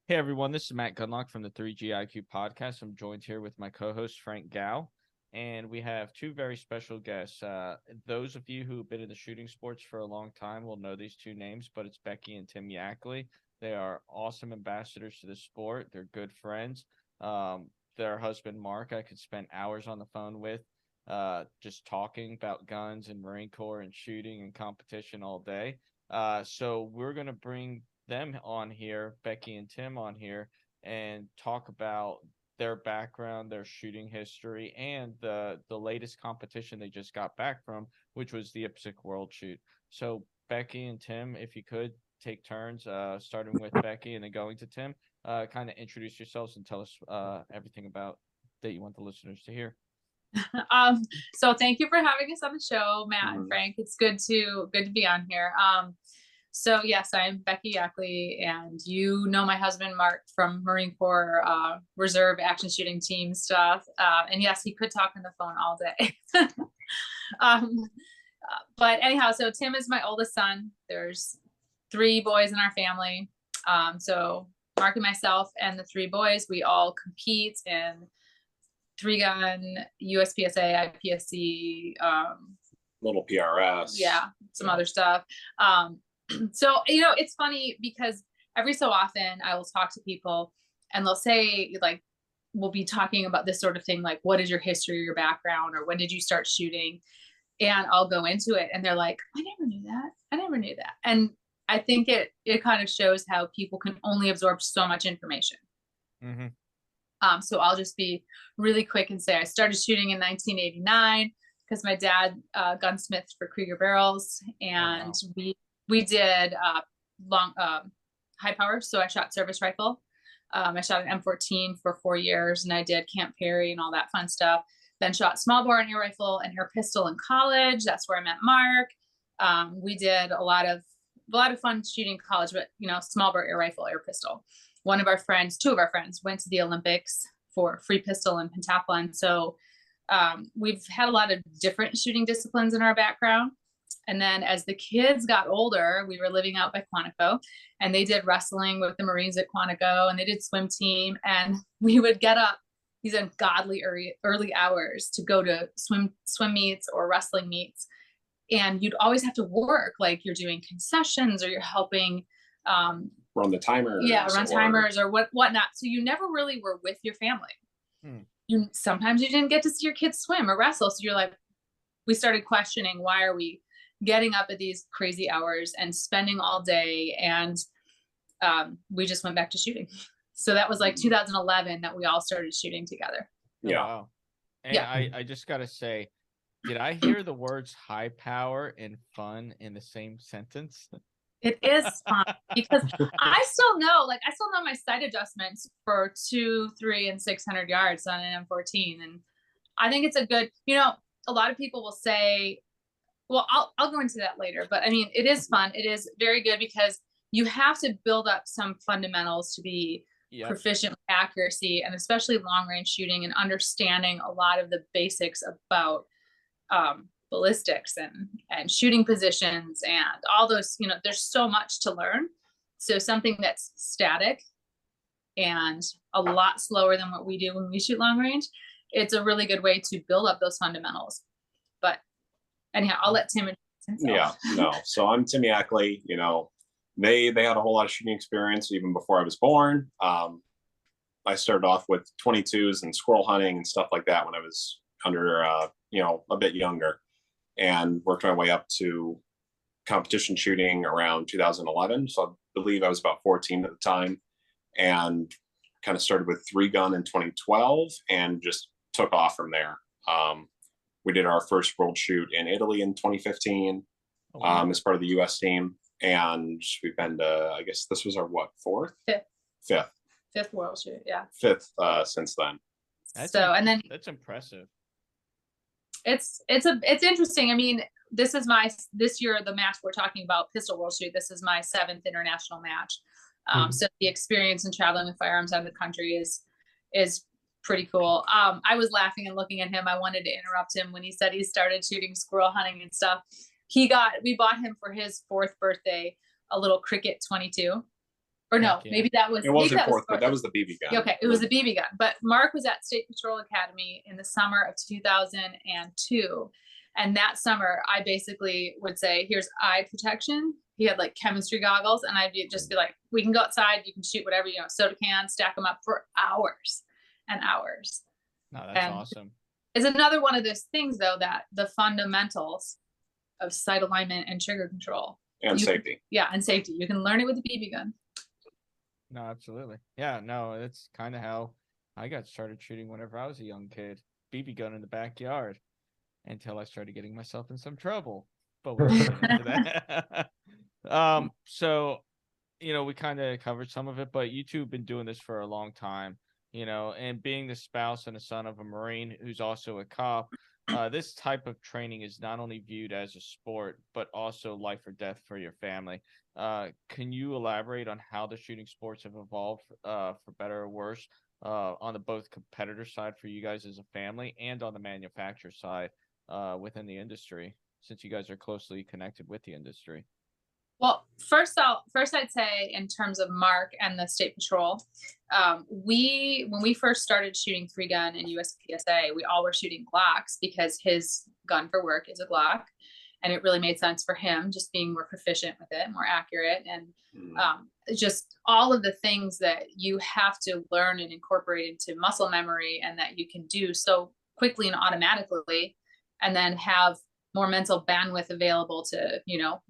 Hey everyone, this is Matt Gunlock from the 3GIQ podcast. I'm joined here with my co-host Frank Gow, and we have two very special guests. Those of you who've been in the shooting sports for a long time will know these two names, but it's Becky and Tim Yackley. They are awesome ambassadors to the sport. They're good friends. Their husband Mark, I could spend hours on the phone with, just talking about guns and Marine Corps and shooting and competition all day. So we're gonna bring them on here, Becky and Tim on here, and talk about their background, their shooting history, and the latest competition they just got back from, which was the IPSC World Shoot. So Becky and Tim, if you could take turns, starting with Becky and then going to Tim, kind of introduce yourselves and tell us everything about that you want the listeners to hear. So thank you for having us on the show, Matt and Frank. It's good to be on here. So yes, I'm Becky Yackley, and you know my husband Mark from Marine Corps Reserve Action Shooting Team stuff. And yes, he could talk on the phone all day. But anyhow, so Tim is my oldest son. There's 3 boys in our family. So Mark and myself and the 3 boys, we all compete in 3-gun, USPSA, IPSC, little PRS. Yeah, some other stuff. So, it's funny because every so often I will talk to people and they'll say, like, we'll be talking about this sort of thing, like, what is your history or your background, or when did you start shooting? And I'll go into it and they're like, I never knew that. I never knew that. And I think it kind of shows how people can only absorb so much information. Mm-hmm. So I'll just be really quick and say I started shooting in 1989 because my dad gunsmithed for Krieger barrels, and we did long high power. So I shot service rifle. I shot an M14 for 4 years, and I did Camp Perry and all that fun stuff. Then shot small bore and air rifle and air pistol in college. That's where I met Mark. We did a lot of fun shooting in college, but small bore, air rifle, air pistol. Two of our friends went to the Olympics for free pistol and pentathlon. So we've had a lot of different shooting disciplines in our background. And then as the kids got older, we were living out by Quantico, and they did wrestling with the Marines at Quantico, and they did swim team. And we would get up these ungodly early hours to go to swim meets or wrestling meets. And you'd always have to work, like you're doing concessions or you're helping run the timers. Yeah, run timers or whatnot. So you never really were with your family. Sometimes you didn't get to see your kids swim or wrestle. So you're like, we started questioning, why are we getting up at these crazy hours and spending all day? And we just went back to shooting. So that was like 2011 that we all started shooting together. Yeah. Oh, wow. And I just got to say, did I hear the words high power and fun in the same sentence? It is fun because I still know my sight adjustments for 2, 3, and 600 yards on an M14. And I think it's a good, a lot of people will say, well, I'll go into that later, but I mean, it is fun. It is very good because you have to build up some fundamentals to be proficient with accuracy, and especially long range shooting, and understanding a lot of the basics about ballistics and shooting positions and all those, there's so much to learn. So something that's static and a lot slower than what we do when we shoot long range, it's a really good way to build up those fundamentals. But anyhow, I'll let Tim introduce himself. So I'm Tim Yackley. They had a whole lot of shooting experience even before I was born. I started off with 22s and squirrel hunting and stuff like that when I was under a bit younger, and worked my way up to competition shooting around 2011. So I believe I was about 14 at the time, and kind of started with 3-gun in 2012 and just took off from there. We did our first world shoot in Italy in 2015 as part of the US team. And we've been to, I guess this was our fifth world shoot. Yeah. Fifth since then. That's impressive. It's interesting. I mean, this year, the match we're talking about, Pistol World Shoot, this is my 7th international match. So the experience in traveling with firearms out of the country is pretty cool. I was laughing and looking at him. I wanted to interrupt him when he said he started shooting squirrel hunting and stuff. We bought him for his 4th birthday a little Cricket 22. Or no, Heck yeah. maybe that was. It maybe wasn't that was fourth, but that was the BB gun. Okay, it was the BB gun. But Mark was at State Patrol Academy in the summer of 2002. And that summer, I basically would say, here's eye protection. He had like chemistry goggles, and I'd just be like, we can go outside, you can shoot whatever, soda cans, stack them up for hours and hours. No, that's awesome. It's another one of those things, though, that the fundamentals of sight alignment and trigger control. And safety. And safety. You can learn it with the BB gun. No, absolutely. Yeah, no, it's kind of how I got started shooting whenever I was a young kid. BB gun in the backyard until I started getting myself in some trouble. But we'll get into that. So, we kind of covered some of it, but you two have been doing this for a long time, and being the spouse and the son of a Marine who's also a cop, this type of training is not only viewed as a sport, but also life or death for your family. Can you elaborate on how the shooting sports have evolved for better or worse on the both competitor side for you guys as a family and on the manufacturer side within the industry, since you guys are closely connected with the industry? Well, first I'd say in terms of Mark and the State Patrol, when we first started shooting 3-gun in USPSA, we all were shooting Glocks because his gun for work is a Glock, and it really made sense for him, just being more proficient with it, more accurate, and just all of the things that you have to learn and incorporate into muscle memory, and that you can do so quickly and automatically, and then have more mental bandwidth available to,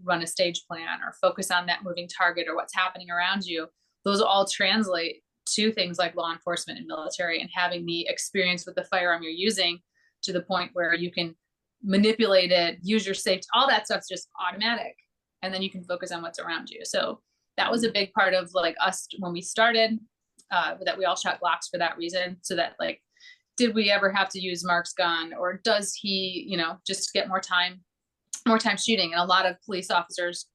run a stage plan or focus on that moving target or what's happening around you. Those all translate to things like law enforcement and military, and having the experience with the firearm you're using to the point where you can manipulate it, use your safety, all that stuff's just automatic. And then you can focus on what's around you. So that was a big part of like us when we started, that we all shot Glocks for that reason. So that like, did we ever have to use Mark's gun, or does he, just get more time shooting? And a lot of police officers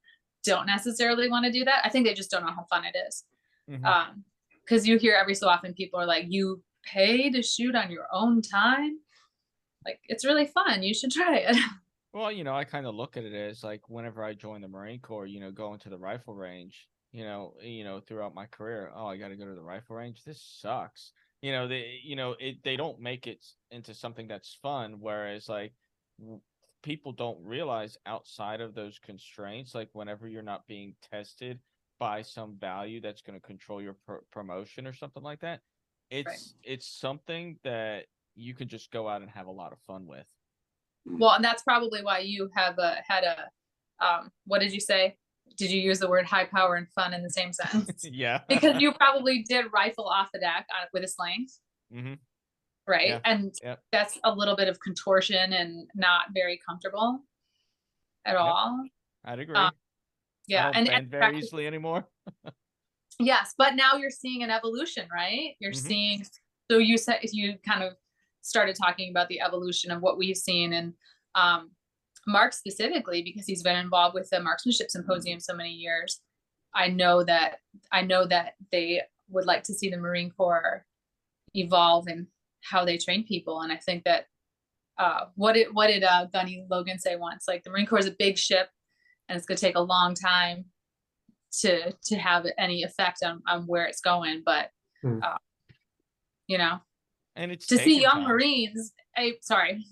don't necessarily want to do that. I think they just don't know how fun it is. Because you hear every so often people are like, you pay to shoot on your own time? Like, it's really fun. You should try it. Well, I kind of look at it as like whenever I joined the Marine Corps, going to the rifle range, throughout my career, oh, I got to go to the rifle range. This sucks. They don't make it into something that's fun. Whereas like people don't realize outside of those constraints, like whenever you're not being tested by some value that's going to control your promotion or something like that, it's something that you can just go out and have a lot of fun with. Well, and that's probably why you have had what did you say? Did you use the word high power and fun in the same sentence? Yeah. Because you probably did rifle off the deck with a sling. Right. Yeah. And that's a little bit of contortion and not very comfortable at all. I'd agree. Yeah. I don't bend very easily anymore. Yes. But now you're seeing an evolution, right? You're seeing, so you said, you kind of started talking about the evolution of what we've seen, and Mark specifically, because he's been involved with the Marksmanship Symposium so many years. I know that they would like to see the Marine Corps evolve in how they train people. And I think that what did Gunny Logan say once? Like, the Marine Corps is a big ship, and it's going to take a long time to have any effect on where it's going. But and it's to see young time. Marines. Sorry.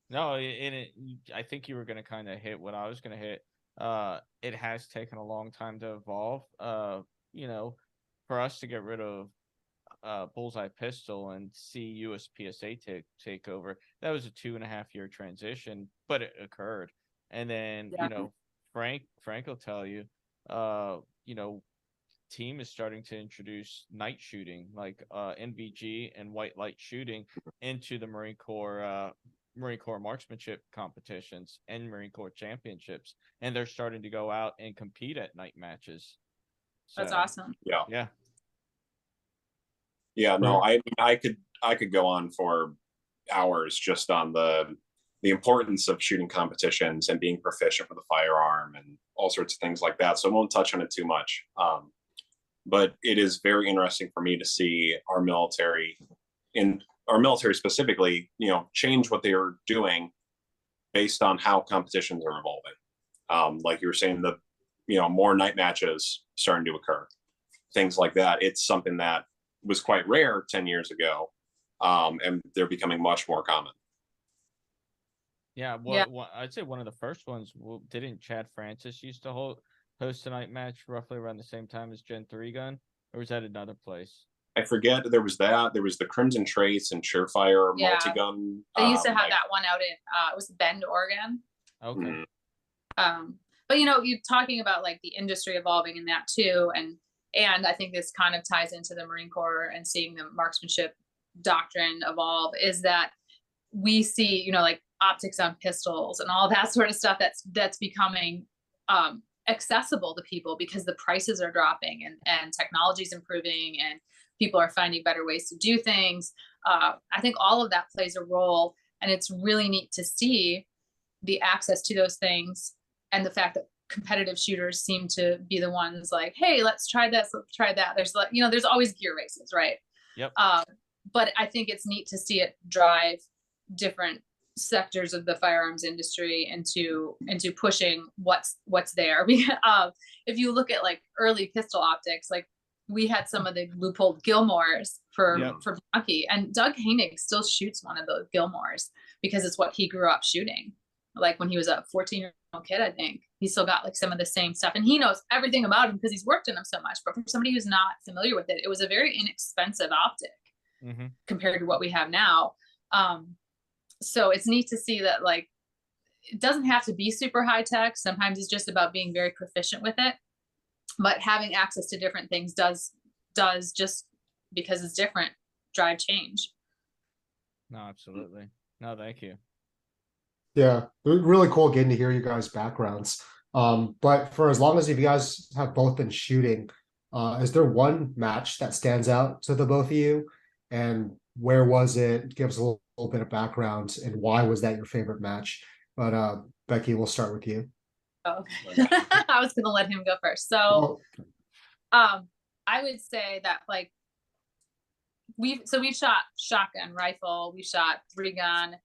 No, I think you were going to kind of hit what I was going to hit. It has taken a long time to evolve. For us to get rid of Bullseye pistol and see USPSA take over, that was a 2.5-year transition, but it occurred. And then Frank will tell you, team is starting to introduce night shooting, like NVG and white light shooting, into the Marine Corps marksmanship competitions and Marine Corps championships, and they're starting to go out and compete at night matches. So, that's awesome. No, I could go on for hours just on the importance of shooting competitions and being proficient with a firearm and all sorts of things like that, so I won't touch on it too much. But it is very interesting for me to see our military specifically, change what they are doing based on how competitions are evolving. Like you were saying, more night matches starting to occur. things like that. It's something that was quite rare 10 years ago, and they're becoming much more common. Yeah, well, I'd say one of the first ones. Didn't Chad Francis used to host a night match roughly around the same time as Gen 3 Gun, or was that another place? I forget. There was that. There was the Crimson Trace and Surefire multi-gun. They used to have that one out in it was Bend, Oregon. Okay. But you're talking about like the industry evolving in that too, and I think this kind of ties into the Marine Corps and seeing the marksmanship doctrine evolve, is that we see, like optics on pistols and all that sort of stuff that's becoming accessible to people because the prices are dropping and technology is improving and people are finding better ways to do things. I think all of that plays a role, and it's really neat to see the access to those things and the fact that competitive shooters seem to be the ones like, hey, let's try this, let's try that. There's there's always gear races, right? Yep. But I think it's neat to see it drive different sectors of the firearms industry into pushing what's there. If you look at like early pistol optics, like we had some of the loopholed Gilmores for Bucky, and Doug Hainig still shoots one of those Gilmores because it's what he grew up shooting. Like when he was a 14-year-old kid, I think he still got like some of the same stuff, and he knows everything about them because he's worked in them so much. But for somebody who's not familiar with it, it was a very inexpensive optic compared to what we have now. So it's neat to see that, like, it doesn't have to be super high tech. Sometimes it's just about being very proficient with it, but having access to different things does just because it's different drive change. No, absolutely. No, thank you. Yeah, it was really cool getting to hear you guys' backgrounds. But for as long as you guys have both been shooting, is there one match that stands out to the both of you? And where was it? Give us a little bit of background, and why was that your favorite match? But Becky, we'll start with you. Oh, okay. I was gonna let him go first. So I would say that like we've shot shotgun, rifle, we shot 3-gun,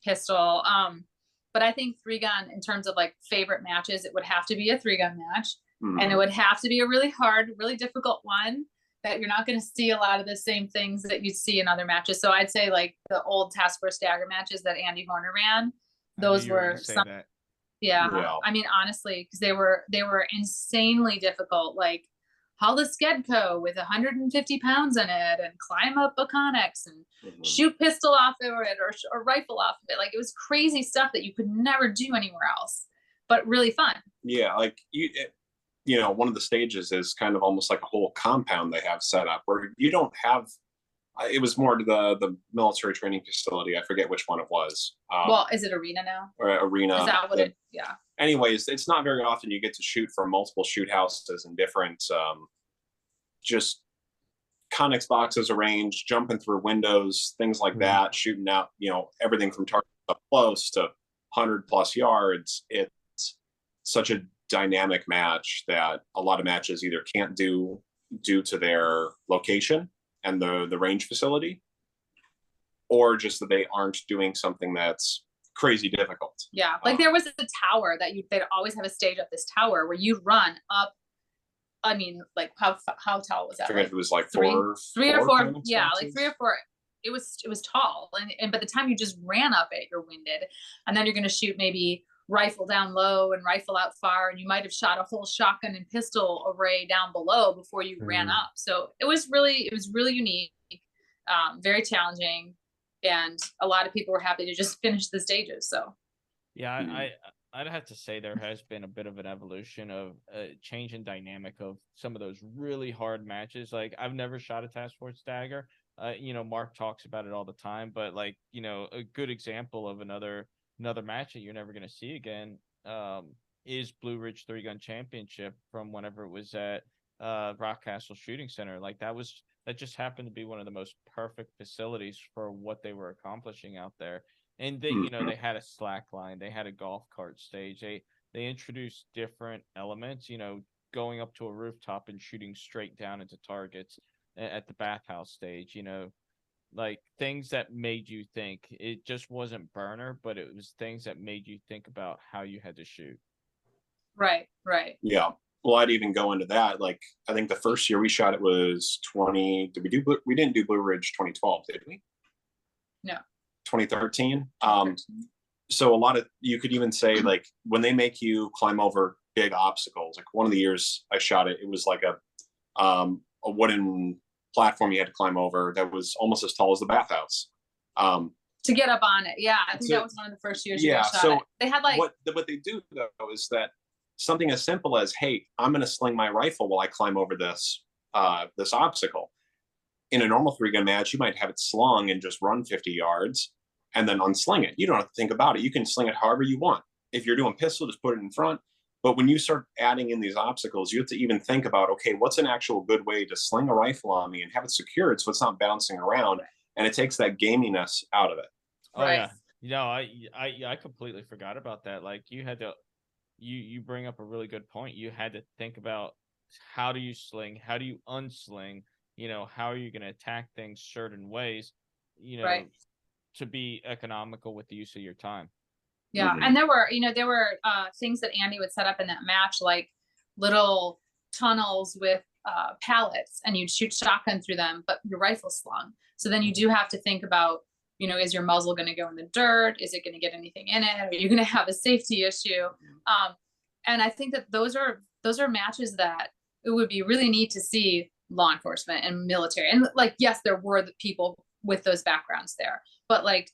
pistol. But I think 3-gun in terms of like favorite matches, it would have to be a 3-gun match. And it would have to be a really hard, really difficult one that you're not going to see a lot of the same things that you see in other matches. So I'd say like the old Task Force Dagger matches that Andy Horner ran, those were some, yeah. I mean, honestly, because they were insanely difficult. Like haul a Skedco with 150 pounds in it and climb up a Connex and shoot pistol off of it or rifle off of it. Like it was crazy stuff that you could never do anywhere else, but really fun. Yeah, like one of the stages is kind of almost like a whole compound they have set up where you don't have. It was more to the military training facility. I forget which one it was. Well, is it Arena now? Or Arena. Is that what it? Yeah. Anyways, it's not very often you get to shoot from multiple shoot houses and different, just Connex boxes arranged, jumping through windows, things like that, shooting out, everything from target up close to 100+ yards. It's such a dynamic match that a lot of matches either can't do due to their location and the range facility, or just that they aren't doing something that's crazy difficult. Yeah, like there was a tower that they'd always have a stage up this tower where you'd run up. I mean, like how tall was that? I forget if it was like three or four. Yeah, like 3 or 4. It was tall, and by the time you just ran up it, you're winded, and then you're going to shoot maybe rifle down low and rifle out far, and you might have shot a whole shotgun and pistol array down below before you ran up. So it was really unique, very challenging, and a lot of people were happy to just finish the stages. So yeah, I'd have to say there has been a bit of an evolution of a change in dynamic of some of those really hard matches. Like I've never shot a Task Force Dagger. Mark talks about it all the time, but like, a good example of another match that you're never going to see again is Blue Ridge 3-Gun Championship from whenever it was at Rock Castle Shooting Center. Like that just happened to be one of the most perfect facilities for what they were accomplishing out there. And they, they had a slack line, they had a golf cart stage, they introduced different elements, going up to a rooftop and shooting straight down into targets at the bathhouse stage, like things that made you think. It just wasn't burner, but it was things that made you think about how you had to shoot. Right. Yeah. Well, I'd even go into that. Like, I think the first year we shot it was 20. Did we do? We didn't do Blue Ridge 2012, did we? No. 2013. So a lot of, you could even say, like, when they make you climb over big obstacles, like one of the years I shot it, it was like a wooden platform you had to climb over that was almost as tall as the bathhouse. To get up on it. Yeah. I think that was one of the first years you guys shot it. They had like what they do though is that something as simple as, hey, I'm going to sling my rifle while I climb over this this obstacle. In a normal 3-gun match, you might have it slung and just run 50 yards and then unsling it. You don't have to think about it. You can sling it however you want. If you're doing pistol, just put it in front. But when you start adding in these obstacles, you have to even think about, okay, what's an actual good way to sling a rifle on me and have it secured so it's not bouncing around, and it takes that gaminess out of it. Oh yeah, I completely forgot about that. Like, you had to, you bring up a really good point. You had to think about, how do you sling, how do you unsling, how are you going to attack things certain ways, to be economical with the use of your time. Yeah. And there were things that Andy would set up in that match, like little tunnels with pallets, and you'd shoot shotgun through them, but your rifle slung. So then you do have to think about, is your muzzle going to go in the dirt? Is it going to get anything in it? Are you going to have a safety issue? And I think that those are matches that it would be really neat to see law enforcement and military. And like, yes, there were the people with those backgrounds there, but like,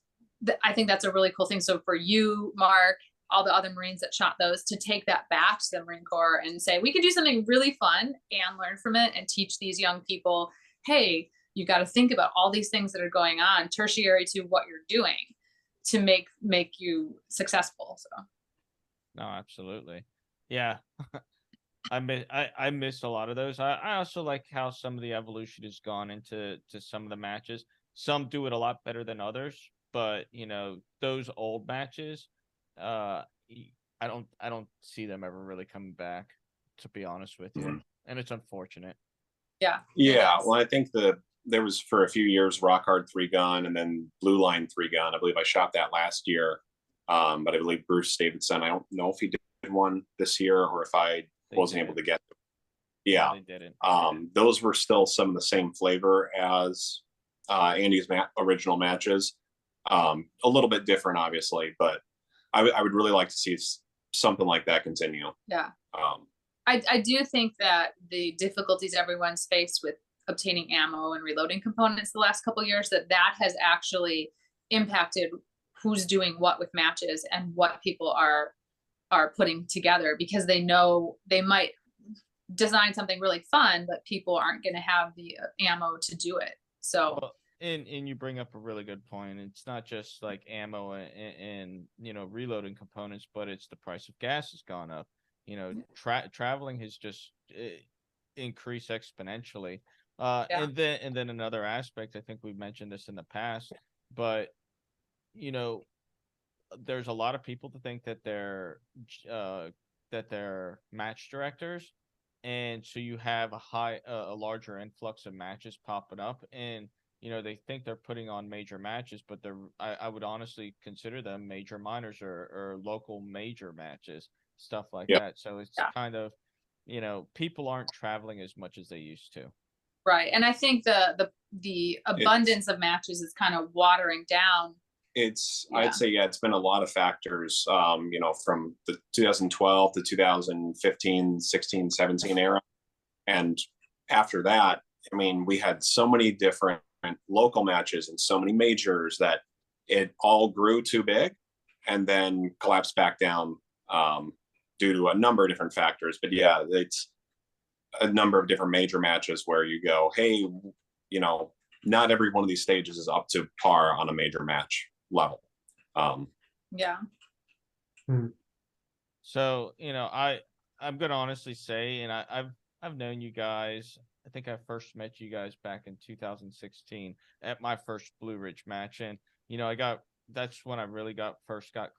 I think that's a really cool thing. So for you, Mark, all the other Marines that shot those, to take that back to the Marine Corps and say, we could do something really fun and learn from it and teach these young people, hey, you got to think about all these things that are going on tertiary to what you're doing to make you successful. So. No, absolutely. Yeah. I missed a lot of those. I also like how some of the evolution has gone into some of the matches. Some do it a lot better than others, but those old matches, I don't see them ever really coming back, to be honest with you. And it's unfortunate. Yeah. Well, I think there was, for a few years, Rock Hard 3-gun and then Blue Line 3-gun. I believe I shot that last year. But I believe Bruce Davidson, I don't know if he did one this year or if I wasn't able to get them. Yeah. They didn't. Those were still some of the same flavor as Andy's original matches. A little bit different, obviously, but I would really like to see something like that continue. Yeah. I do think that the difficulties everyone's faced with obtaining ammo and reloading components the last couple of years, that has actually impacted who's doing what with matches and what people are putting together, because they know they might design something really fun, but people aren't going to have the ammo to do it. So. Well, and you bring up a really good point. It's not just like ammo and reloading components, but it's the price of gas has gone up. Traveling has just increased exponentially. And then another aspect, I think we've mentioned this in the past, but there's a lot of people to think that they're match directors, and so you have a larger influx of matches popping up, and they think they're putting on major matches, but I would honestly consider them major minors or local major matches, stuff like that. So it's kind of, people aren't traveling as much as they used to. Right. And I think the abundance of matches is kind of watering down. I'd say, it's been a lot of factors, from the 2012 to 2015, 16, 17 era. And after that, I mean, we had so many different local matches and so many majors that it all grew too big and then collapsed back down due to a number of different factors. But it's a number of different major matches where you go, hey, not every one of these stages is up to par on a major match level. So I'm gonna honestly say, and I've known you guys. I think I first met you guys back in 2016 at my first Blue Ridge match, and that's when I really got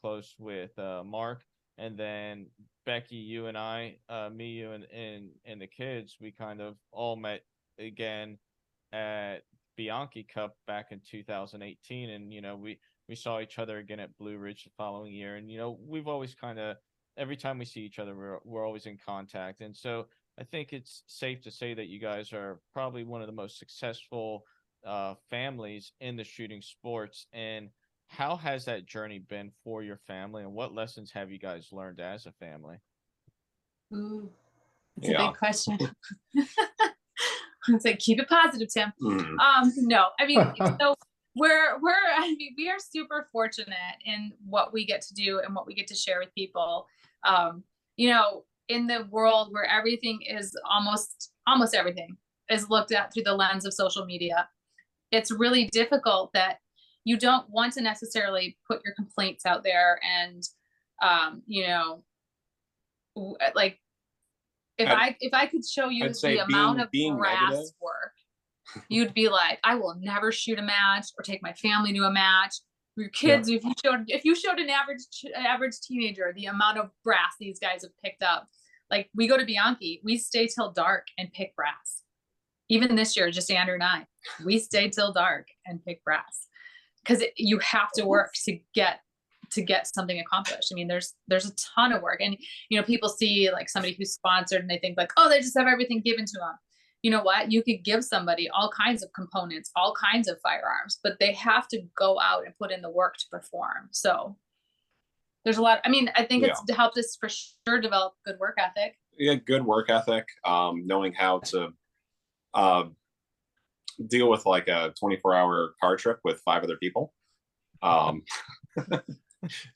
close with Mark, and then Becky, you and I, me, you, and the kids, we kind of all met again at Bianchi Cup back in 2018, and we saw each other again at Blue Ridge the following year, and we've always kind of every time we see each other, we're always in contact. And so I think it's safe to say that you guys are probably one of the most successful families in the shooting sports. And how has that journey been for your family, and what lessons have you guys learned as a family? Ooh, it's a big question. It's like, keep it positive, Tim. No, I mean, so we are super fortunate in what we get to do and what we get to share with people. You know, in the world where everything is almost everything is looked at through the lens of social media, it's really difficult that you don't want to necessarily put your complaints out there. And, you know, like, if I could show you the amount of brass work, you'd be like, I will never shoot a match or take my family to a match. Your kids, if you showed an average teenager the amount of brass these guys have picked up, like, we go to Bianchi, we stay till dark and pick brass. Even this year, just Andrew and I, we stay till dark and pick brass, because you have to work to get something accomplished. I mean, there's a ton of work, and you know, people see like somebody who's sponsored and they think like, oh, they just have everything given to them. You know what? You could give somebody all kinds of components, all kinds of firearms, but they have to go out and put in the work to perform. So there's a lot. I mean, I think it's helped us for sure develop good work ethic. Yeah, good work ethic. Knowing how to deal with like a 24-hour car trip with 5 other people.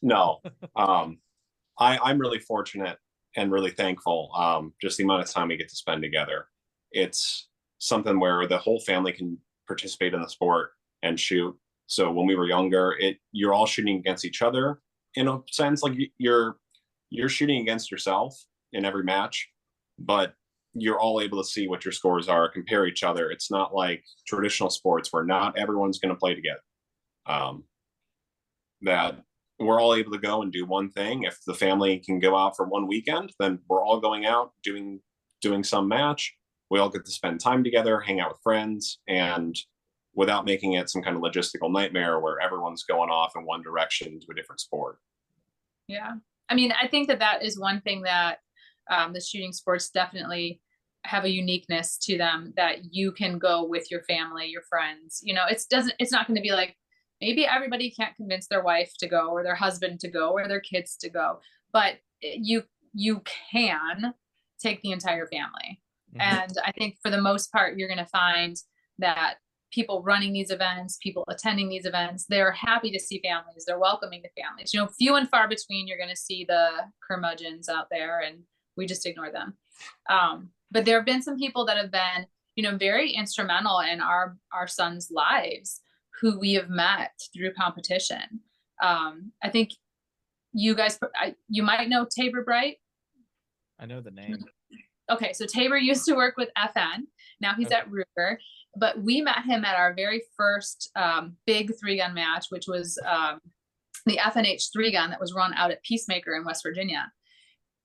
No, I'm really fortunate and really thankful. Just the amount of time we get to spend together. It's something where the whole family can participate in the sport and shoot. So when we were younger, you're all shooting against each other in a sense. Like, you're shooting against yourself in every match, but you're all able to see what your scores are, compare each other. It's not like traditional sports where not everyone's going to play together. That we're all able to go and do one thing. If the family can go out for one weekend, then we're all going out doing some match. We all get to spend time together, hang out with friends, and without making it some kind of logistical nightmare where everyone's going off in one direction to a different sport. Yeah. I mean, I think that is one thing that the shooting sports definitely have a uniqueness to them, that you can go with your family, your friends. You know, it's not going to be like, maybe everybody can't convince their wife to go or their husband to go or their kids to go, but you can take the entire family. And I think for the most part, you're going to find that people running these events, people attending these events, they're happy to see families. They're welcoming to families. You know, few and far between, you're going to see the curmudgeons out there, and we just ignore them. But there have been some people that have been, you know, very instrumental in our sons' lives, who we have met through competition. I think you guys, you might know Tabor Bright. I know the name. Okay, so Tabor used to work with FN. Now he's at Ruger, but we met him at our very first big 3-gun match, which was the FNH 3-gun that was run out at Peacemaker in West Virginia.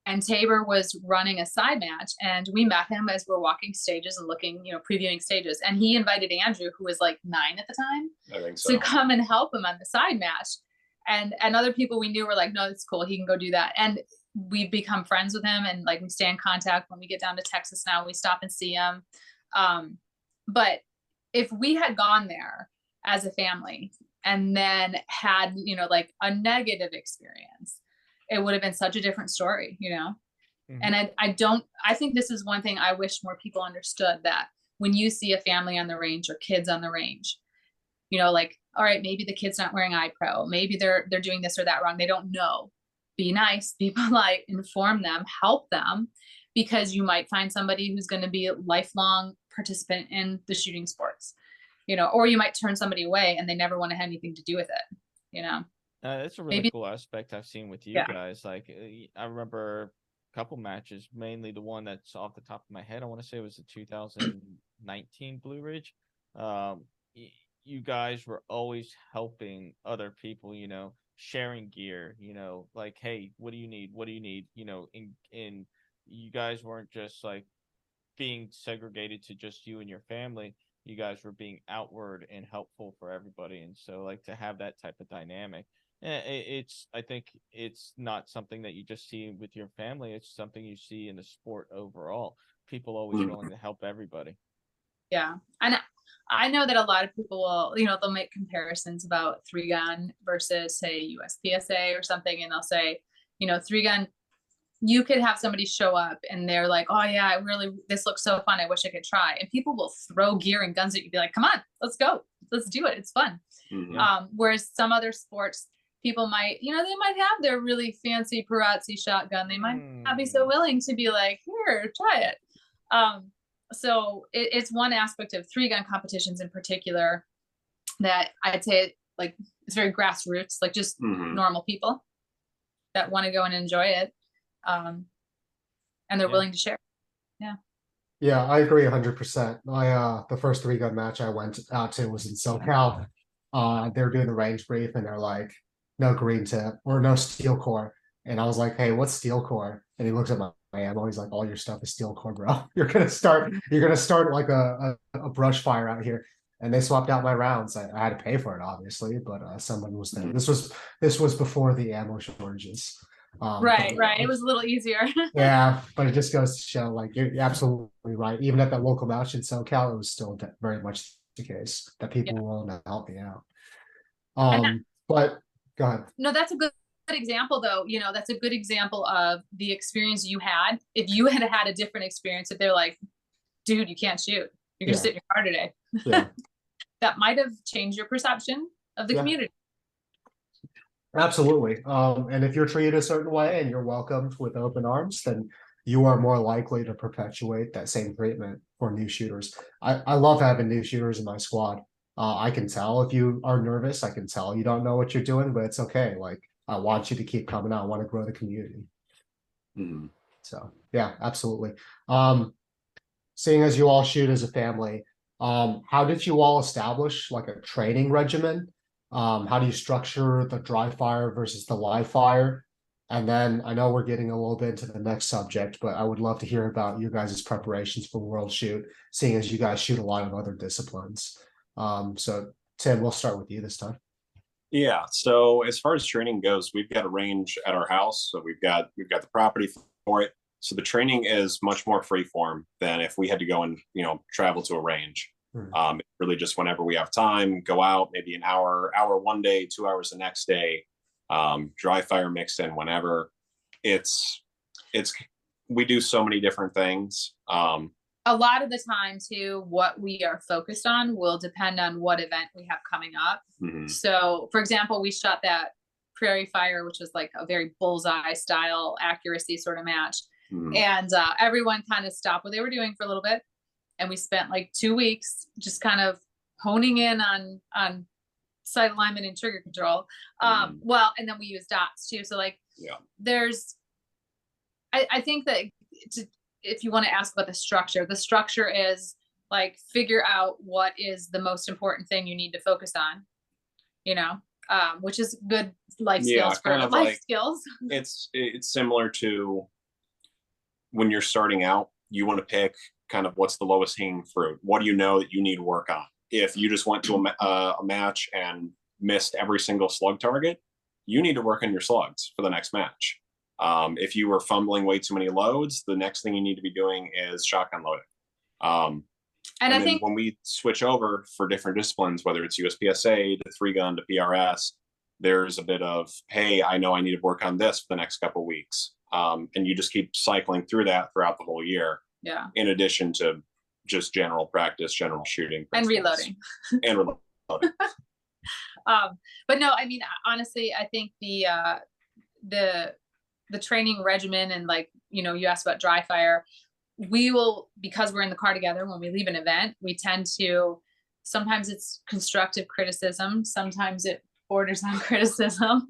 And Tabor was running a side match, and we met him as we're walking stages and looking, you know, previewing stages. And he invited Andrew, who was like 9 at the time, I think so, to come and help him on the side match. And other people we knew were like, no, it's cool, he can go do that. And we've become friends with him, and like, we stay in contact. When we get down to Texas now, we stop and see him. But if we had gone there as a family and then had, you know, like a negative experience, it would have been such a different story, you know? And I think this is one thing I wish more people understood, that when you see a family on the range or kids on the range, you know, like, all right, maybe the kid's not wearing eye pro, maybe they're doing this or that wrong. They don't know. Be nice, be polite, inform them, help them, because you might find somebody who's going to be a lifelong participant in the shooting sports, you know, or you might turn somebody away and they never want to have anything to do with it, you know? That's a really cool aspect I've seen with you guys. Like, I remember a couple matches, mainly the one that's off the top of my head. I want to say it was the 2019 Blue Ridge. You guys were always helping other people, you know, sharing gear, you know, like, hey, what do you need? What do you need? You know, in you guys weren't just like being segregated to just you and your family. You guys were being outward and helpful for everybody. And so, like, to have that type of dynamic, I think it's not something that you just see with your family. It's something you see in the sport overall. People always willing to help everybody. Yeah. And I know that a lot of people will, they'll make comparisons about 3-gun versus, say, USPSA or something. And they'll say, 3-gun, you could have somebody show up and they're like, oh yeah, this looks so fun. I wish I could try. And people will throw gear and guns at you, be like, come on, let's go. Let's do it. It's fun. Whereas some other sports, people might, they might have their really fancy Perazzi shotgun. They might not be so willing to be like, here, try it. So it's one aspect of 3-gun competitions in particular that I'd say like it's very grassroots, like just normal people that want to go and enjoy it. And they're willing to share. Yeah. Yeah, I agree 100%. The first 3-gun match I went out to was in SoCal. They were doing the range brief and they're like, no green tip or no steel core. And I was like, hey, what's steel core? And he looks at my ammo. He's like, all your stuff is steel core, bro. You're gonna start like a brush fire out here. And they swapped out my rounds. I had to pay for it, obviously, but someone was there. This was before the ammo shortages. Right. It was a little easier. Yeah, but it just goes to show, like, you're absolutely right. Even at that local match in SoCal, it was still very much the case that people were willing to help me out. But go ahead. No, that's a good example, though. That's a good example of the experience you had. If you had had a different experience, if they're like, dude, you can't shoot, you're gonna sit in your car today. Yeah. That might have changed your perception of the community. Absolutely. And if you're treated a certain way and you're welcomed with open arms, then you are more likely to perpetuate that same treatment for new shooters. I love having new shooters in my squad. I can tell if you are nervous. I can tell you don't know what you're doing, but it's okay. Like, I want you to keep coming out. I want to grow the community. So yeah, absolutely. Seeing as you all shoot as a family, how did you all establish like a training regimen? How do you structure the dry fire versus the live fire? And then I know we're getting a little bit into the next subject, but I would love to hear about you guys' preparations for World Shoot, seeing as you guys shoot a lot of other disciplines. So Tim, we'll start with you this time. Yeah. So as far as training goes, we've got a range at our house. So we've got the property for it. So the training is much more free form than if we had to go and, travel to a range. Really just whenever we have time, go out, maybe an hour one day, 2 hours the next day, dry fire mixed in whenever. We do so many different things. A lot of the time too, what we are focused on will depend on what event we have coming up. So for example, we shot that prairie fire, which was like a very bullseye style accuracy sort of match. And everyone kind of stopped what they were doing for a little bit. And we spent like 2 weeks just kind of honing in on sight alignment and trigger control. Well, and then we use dots too. So like, I think that if you want to ask about the structure is like, figure out what is the most important thing you need to focus on, which is good life skills for life skills. It's similar to when you're starting out, you want to pick kind of what's the lowest hanging fruit. What do you know that you need to work on? If you just went to a match and missed every single slug target, you need to work on your slugs for the next match. If you were fumbling way too many loads, the next thing you need to be doing is shotgun loading. And I think when we switch over for different disciplines, whether it's USPSA to 3-gun to PRS, there's a bit of, hey, I know I need to work on this for the next couple of weeks. And you just keep cycling through that throughout the whole year. Yeah. In addition to just general practice, general shooting. And reloading. And reloading. But no, I mean, honestly, I think the training regimen and like, you asked about dry fire, we will, because we're in the car together, when we leave an event, we tend to, sometimes it's constructive criticism. Sometimes it borders on criticism.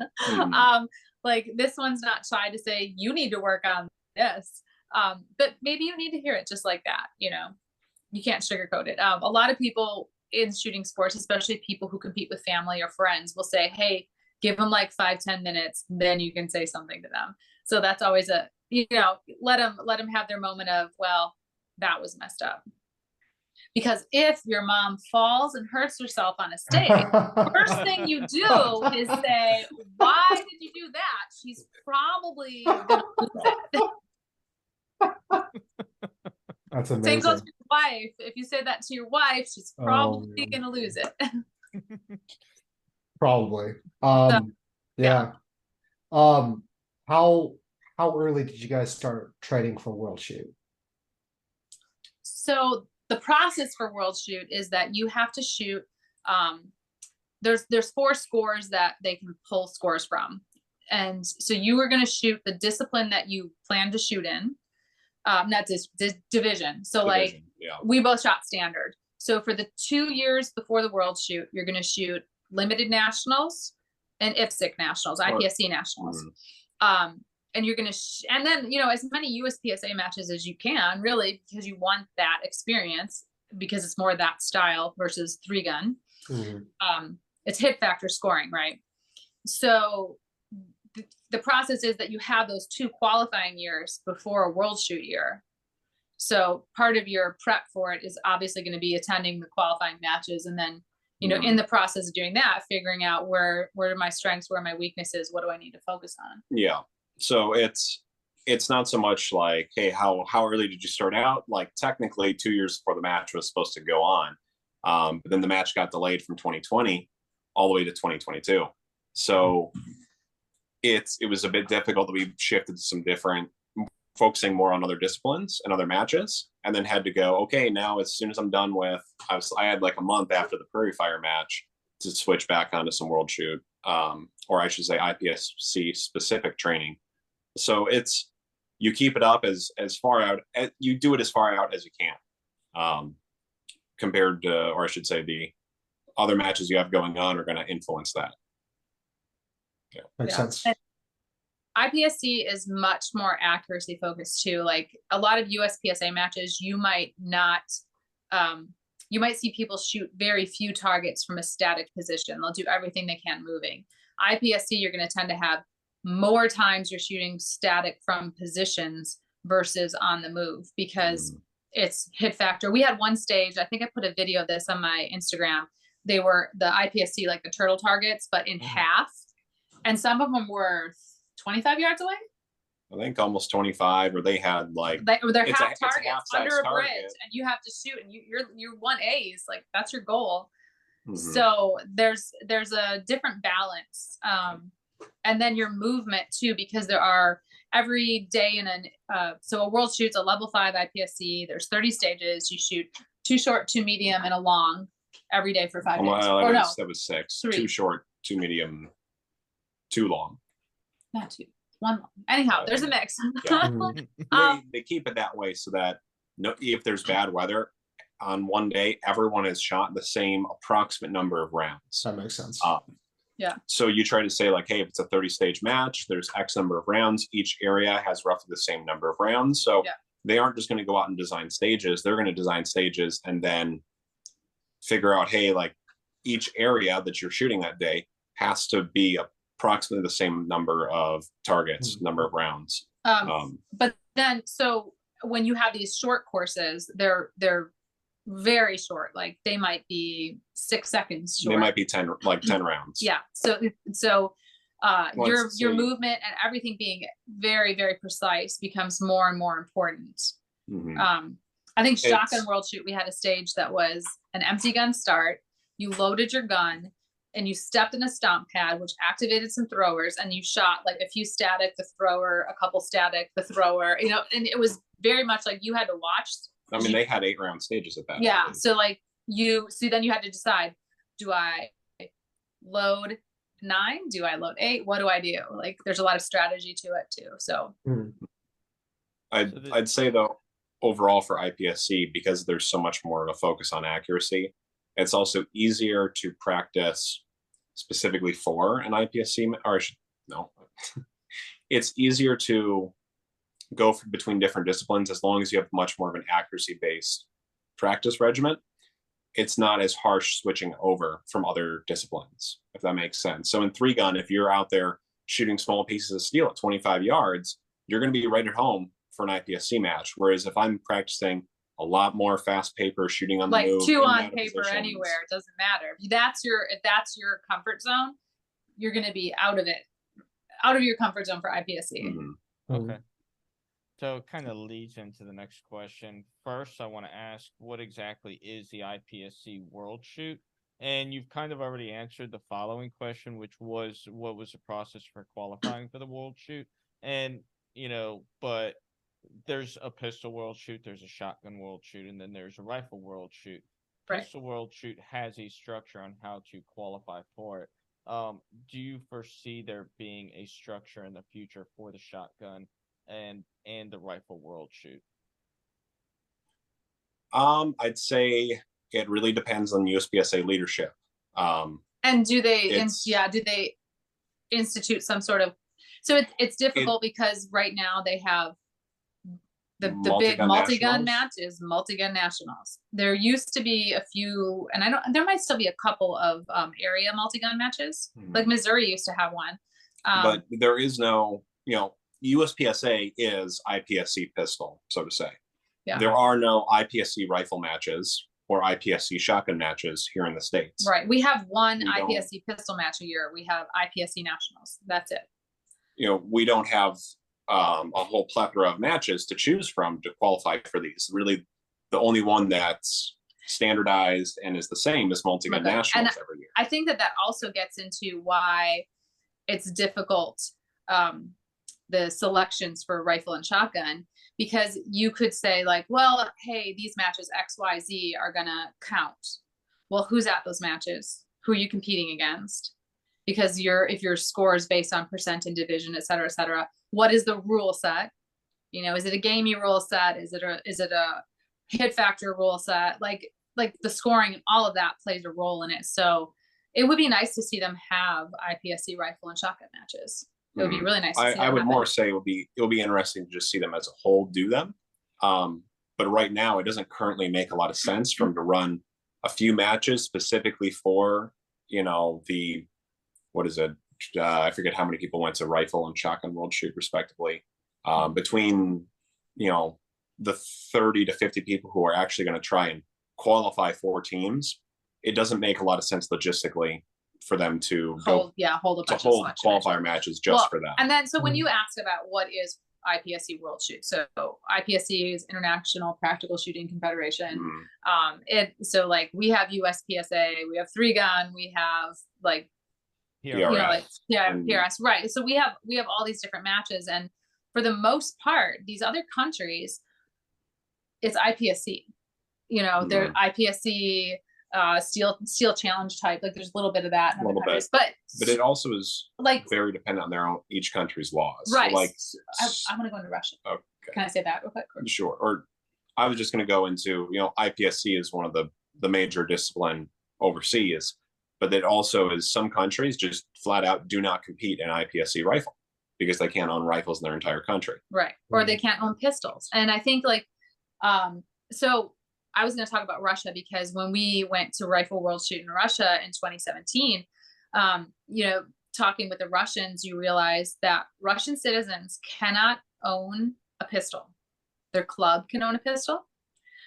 Like this one's not shy to say, you need to work on this. But maybe you need to hear it just like that. You can't sugarcoat it. A lot of people in shooting sports, especially people who compete with family or friends, will say, hey, give them like 5-10 minutes, then you can say something to them. So that's always let them have their moment of, well, that was messed up. Because if your mom falls and hurts herself on a stake, first thing you do is say, why did you do that? She's probably gonna lose it. That's Same amazing. goes for your wife. If you say that to your wife, she's probably man. gonna lose it. Probably. So, Yeah. How early did you guys start training for World Shoot? So the process for World Shoot is that you have to shoot. There's 4 scores that they can pull scores from, and so you are going to shoot the discipline that you plan to shoot in, not division. So like we both shot standard. So for the 2 years before the World Shoot, you're going to shoot limited nationals and IPSC nationals, IPSC nationals. And you're going to, and then, you know, as many USPSA matches as you can, really, because you want that experience, because it's more that style versus 3-gun. It's hit factor scoring, right? So the process is that you have those 2 qualifying years before a World Shoot year. So part of your prep for it is obviously going to be attending the qualifying matches, and then, you know, in the process of doing that, figuring out where are my strengths, where are my weaknesses, what do I need to focus on? Yeah. So it's not so much like, hey, how early did you start out? Like technically 2 years before the match was supposed to go on. But then the match got delayed from 2020 all the way to 2022. So it was a bit difficult to be shifted to some different, focusing more on other disciplines and other matches, and then had to go, okay, now as soon as I'm done with, I had like a month after the Prairie Fire match to switch back onto some World Shoot, or I should say IPSC specific training. So you keep it up as far out, you do it as far out as you can, compared to, or I should say the other matches you have going on are going to influence that. Yeah. Makes sense. And IPSC is much more accuracy focused too. Like a lot of USPSA matches, you might not, you might see people shoot very few targets from a static position. They'll do everything they can moving. IPSC, you're going to tend to have more times you're shooting static from positions versus on the move, because it's hit factor. We had one stage, I think I put a video of this on my Instagram. They were the IPSC, like the turtle targets, but in half. And some of them were 25 yards away. I think almost 25, or they had like, they're half targets under a bridge, and you have to shoot, and you're 1A's, like that's your goal. So there's a different balance. And then your movement too, because there are every day in so a World Shoot's a level 5 IPSC. There's 30 stages. You shoot 2 short, 2 medium, and a long every day for 5 days. That was 6. 3. 2 short, 2 medium, 2 long. Not 2, 1 long. Anyhow, there's a mix. They keep it that way so that if there's bad weather on one day, everyone has shot the same approximate number of rounds. That makes sense. Yeah. So you try to say like, hey, if it's a 30-stage match, there's X number of rounds. Each area has roughly the same number of rounds. So they aren't just going to go out and design stages. They're going to design stages and then figure out, hey, like each area that you're shooting that day has to be approximately the same number of targets, number of rounds. But then, so when you have these short courses, they're very short. Like they might be 6 seconds short. They might be 10 rounds. Yeah. So your movement and everything being very, very precise becomes more and more important. I think Shotgun World Shoot, we had a stage that was an empty gun start. You loaded your gun and you stepped in a stomp pad, which activated some throwers, and you shot like a few static, the thrower, a couple static, the thrower, you know, and it was very much like you had to watch. I mean, they had 8-round stages at that. Yeah. So like then you had to decide, do I load 9? Do I load 8? What do I do? Like there's a lot of strategy to it too. So I'd say though, overall for IPSC, because there's so much more of a focus on accuracy, it's also easier to practice specifically for an IPSC, it's easier to go between different disciplines as long as you have much more of an accuracy based practice regimen. It's not as harsh switching over from other disciplines, if that makes sense. So in 3-gun, if you're out there shooting small pieces of steel at 25 yards, you're going to be right at home for an IPSC match. Whereas if I'm practicing a lot more fast paper shooting on the like move. 2 in and on out of paper positions. anywhere. It doesn't matter. If that's your comfort zone, you're going to be out of your comfort zone for IPSC. Mm-hmm. Okay. So it kind of leads into the next question. First, I want to ask, what exactly is the IPSC World Shoot? And you've kind of already answered the following question, which was, what was the process for qualifying for the World Shoot? And, but there's a pistol World Shoot, there's a shotgun World Shoot, and then there's a rifle World Shoot. Right. Pistol World Shoot has a structure on how to qualify for it. Do you foresee there being a structure in the future for the shotgun and the rifle World Shoot? I'd say it really depends on USPSA leadership. And do they institute some sort of, so it's difficult because right now they have the big multi-gun match is multi-gun nationals. There used to be a few, and there might still be a couple of area multi-gun matches. Like Missouri used to have one. But there is no, USPSA is IPSC pistol, so to say. Yeah. There are no IPSC rifle matches or IPSC shotgun matches here in the States. Right. We have one IPSC pistol match a year. We have IPSC nationals. That's it. We don't have a whole plethora of matches to choose from to qualify for these. Really, the only one that's standardized and is the same is multi-gun nationals every year. I think that also gets into why it's difficult, the selections for rifle and shotgun, because you could say like, well, hey, these matches XYZ are gonna count. Well, who's at those matches? Who are you competing against? Because if your score is based on percent in division, et cetera, what is the rule set? Is it a gamey rule set? Is it a hit factor rule set? Like the scoring and all of that plays a role in it. So it would be nice to see them have IPSC rifle and shotgun matches. It would be really nice to see I would more say it will be interesting to just see them as a whole do them. But right now it doesn't currently make a lot of sense for them to run a few matches specifically for, what is it? I forget how many people went to rifle and shotgun World Shoot respectively. Between, the 30 to 50 people who are actually going to try and qualify 4 teams, it doesn't make a lot of sense logistically for them to hold qualifier matches just for that. And then, so when you asked about what is IPSC World Shoot, so IPSC is International Practical Shooting Confederation. So like we have USPSA, we have 3-gun, we have like PRS, right? So we have all these different matches, and for the most part, these other countries, it's IPSC. They're IPSC. Steel challenge type, like there's a little bit of that in other countries, but it also is like very dependent on each country's laws, right? So I'm gonna go into Russia. Okay, can I say that real quick? Sure. Or I was just going to go into IPSC is one of the major discipline overseas, but it also is some countries just flat out do not compete in IPSC rifle because they can't own rifles in their entire country, right? Or they can't own pistols. And I think so I was going to talk about Russia because when we went to Rifle World Shoot in Russia in 2017, talking with the Russians, you realize that Russian citizens cannot own a pistol. Their club can own a pistol.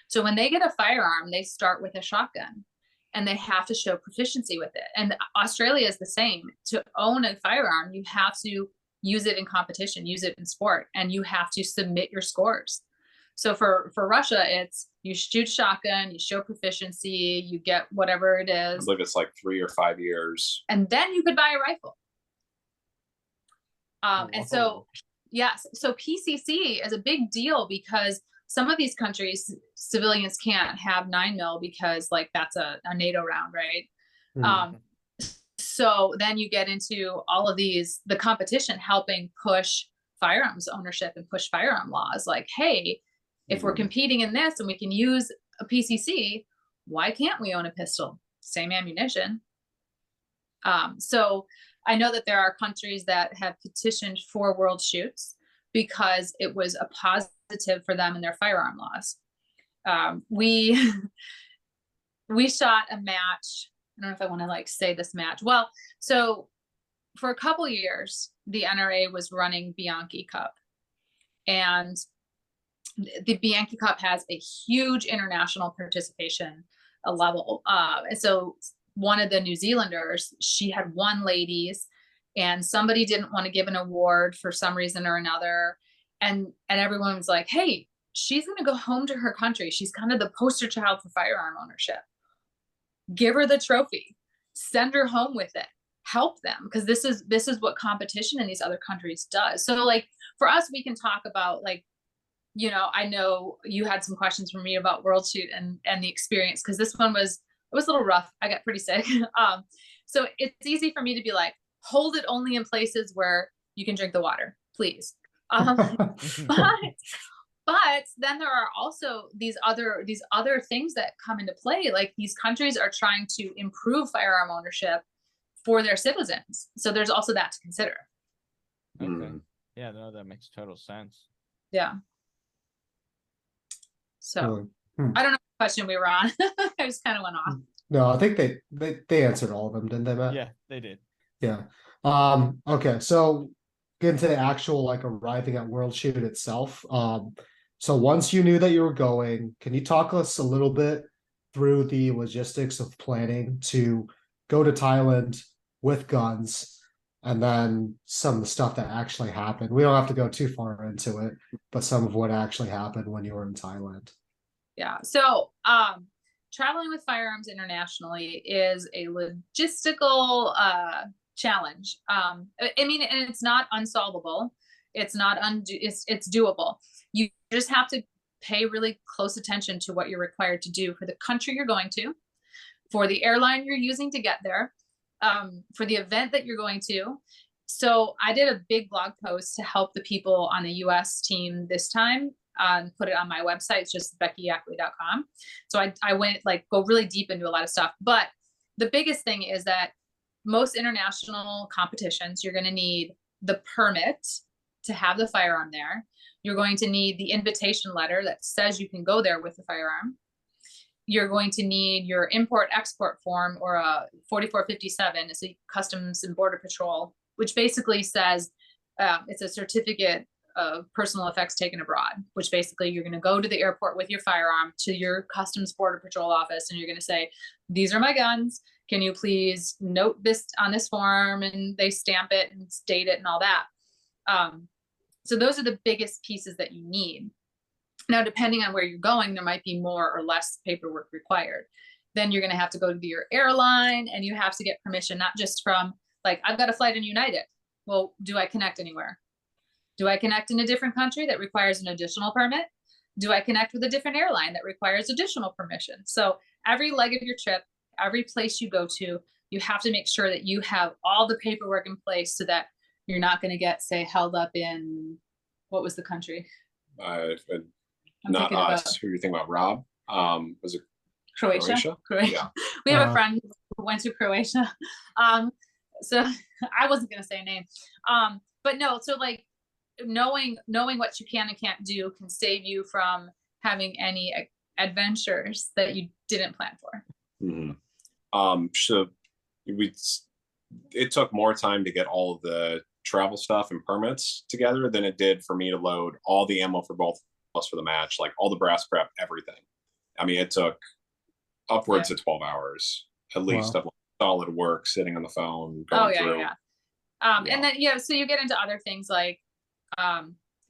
So when they get a firearm, they start with a shotgun and they have to show proficiency with it. And Australia is the same. To own a firearm, you have to use it in competition, use it in sport, and you have to submit your scores. So for Russia, it's you shoot shotgun, you show proficiency, you get whatever it is. I believe it's like 3 or 5 years. And then you could buy a rifle. And so, yes, so PCC is a big deal because some of these countries, civilians can't have 9mm because like that's a NATO round, right? So then you get into all of these, the competition helping push firearms ownership and push firearm laws. Like, hey, if we're competing in this and we can use a PCC, why can't we own a pistol? Same ammunition. So I know that there are countries that have petitioned for world shoots because it was a positive for them in their firearm laws. We shot a match. I don't know if I want to like say this match. Well, so for a couple years, the NRA was running Bianchi Cup, and the Bianchi Cup has a huge international participation level. And so one of the New Zealanders, she had won ladies, and somebody didn't want to give an award for some reason or another. And everyone was like, hey, she's going to go home to her country. She's kind of the poster child for firearm ownership. Give her the trophy, send her home with it, help them. Because this is what competition in these other countries does. So like for us, we can talk about like, you know, I know you had some questions for me about World Shoot and the experience, because this one was a little rough. I got pretty sick. So it's easy for me to be like, hold it only in places where you can drink the water, please. But then there are also these other things that come into play. Like these countries are trying to improve firearm ownership for their citizens. So there's also that to consider. Okay. Yeah, no, that makes total sense. Yeah. So Really? I don't know what question we were on. I just kind of went off. No, I think they answered all of them, didn't they, Matt? Yeah, they did. Yeah. Okay, so get into the actual like arriving at World Shoot itself. So once you knew that you were going, can you talk us a little bit through the logistics of planning to go to Thailand with guns, and then some of the stuff that actually happened? We don't have to go too far into it, but some of what actually happened when you were in Thailand. Yeah. So traveling with firearms internationally is a logistical challenge. I mean, and it's not unsolvable. It's not it's doable. You just have to pay really close attention to what you're required to do for the country you're going to, for the airline you're using to get there, for the event that you're going to. So I did a big blog post to help the people on the US team this time, and put it on my website. It's just beckyyackley.com. So I went like go really deep into a lot of stuff. But the biggest thing is that most international competitions, you're going to need the permit to have the firearm there. You're going to need the invitation letter that says you can go there with the firearm. You're going to need your import-export form, or a 4457. It's a Customs and Border Patrol, which basically says it's a certificate of personal effects taken abroad, which basically you're going to go to the airport with your firearm to your Customs Border Patrol office, and you're going to say, these are my guns. Can you please note this on this form? And they stamp it and date it and all that. So those are the biggest pieces that you need. Now, depending on where you're going, there might be more or less paperwork required. Then you're going to have to go to your airline, and you have to get permission, not just from like, I've got a flight in United. Well, do I connect anywhere? Do I connect in a different country that requires an additional permit? Do I connect with a different airline that requires additional permission? So every leg of your trip, every place you go to, you have to make sure that you have all the paperwork in place so that you're not going to get, say, held up in, what was the country? Not us. Who are you thinking about, Rob? Was it Croatia? Yeah. We have a friend who went to Croatia. So I wasn't going to say a name. But no, so like knowing what you can and can't do can save you from having any adventures that you didn't plan for. Mm-hmm. So it took more time to get all of the travel stuff and permits together than it did for me to load all the ammo for both of us for the match, like all the brass prep, everything. I mean, it took upwards of 12 hours at least of solid work, sitting on the phone, going through. And then so you get into other things like,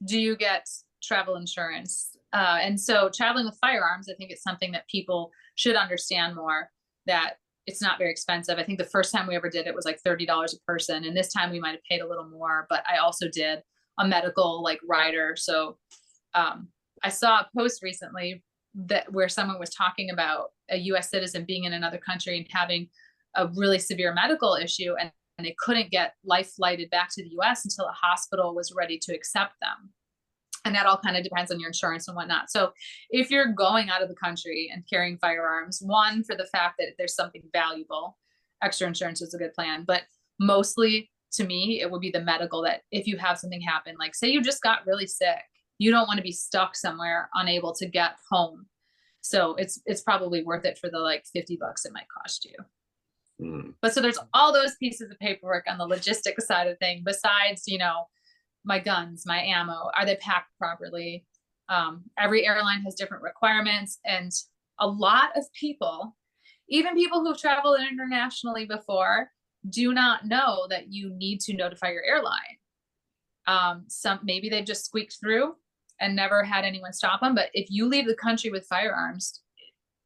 do you get travel insurance? And so traveling with firearms, I think it's something that people should understand more, that it's not very expensive. I think the first time we ever did it was like $30 a person. And this time we might've paid a little more, but I also did a medical like rider. So, I saw a post recently where someone was talking about a US citizen being in another country and having a really severe medical issue, and they couldn't get life flighted back to the US until a hospital was ready to accept them. And that all kind of depends on your insurance and whatnot. So if you're going out of the country and carrying firearms, one, for the fact that there's something valuable, extra insurance is a good plan. But mostly to me, it would be the medical, that if you have something happen, like say you just got really sick, you don't want to be stuck somewhere unable to get home. So it's probably worth it for the like $50 it might cost you. But so there's all those pieces of paperwork on the logistics side of thing, besides, my guns, my ammo, are they packed properly? Every airline has different requirements, and a lot of people, even people who've traveled internationally before, do not know that you need to notify your airline. Maybe they've just squeaked through and never had anyone stop them. But if you leave the country with firearms,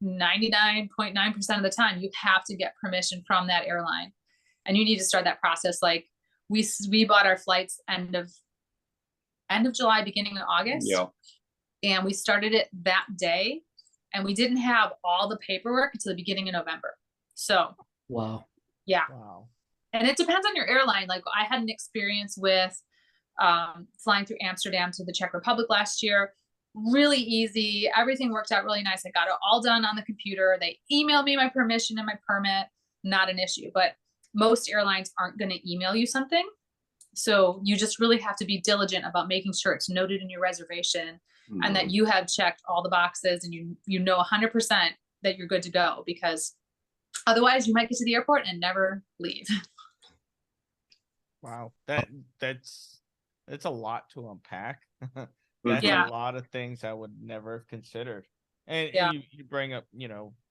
99.9% of the time, you have to get permission from that airline, and you need to start that process. Like we bought our flights end of July, beginning of August, and we started it that day, and we didn't have all the paperwork until the beginning of November. So, Wow. Yeah. Wow. And it depends on your airline. Like I had an experience with flying through Amsterdam to the Czech Republic last year. Really easy. Everything worked out really nice. I got it all done on the computer. They emailed me my permission and my permit. Not an issue. But most airlines aren't going to email you something. So you just really have to be diligent about making sure it's noted in your reservation and that you have checked all the boxes and you know 100% that you're good to go, because otherwise you might get to the airport and never leave. Wow. That's a lot to unpack. That's a lot of things I would never have considered. And you bring up,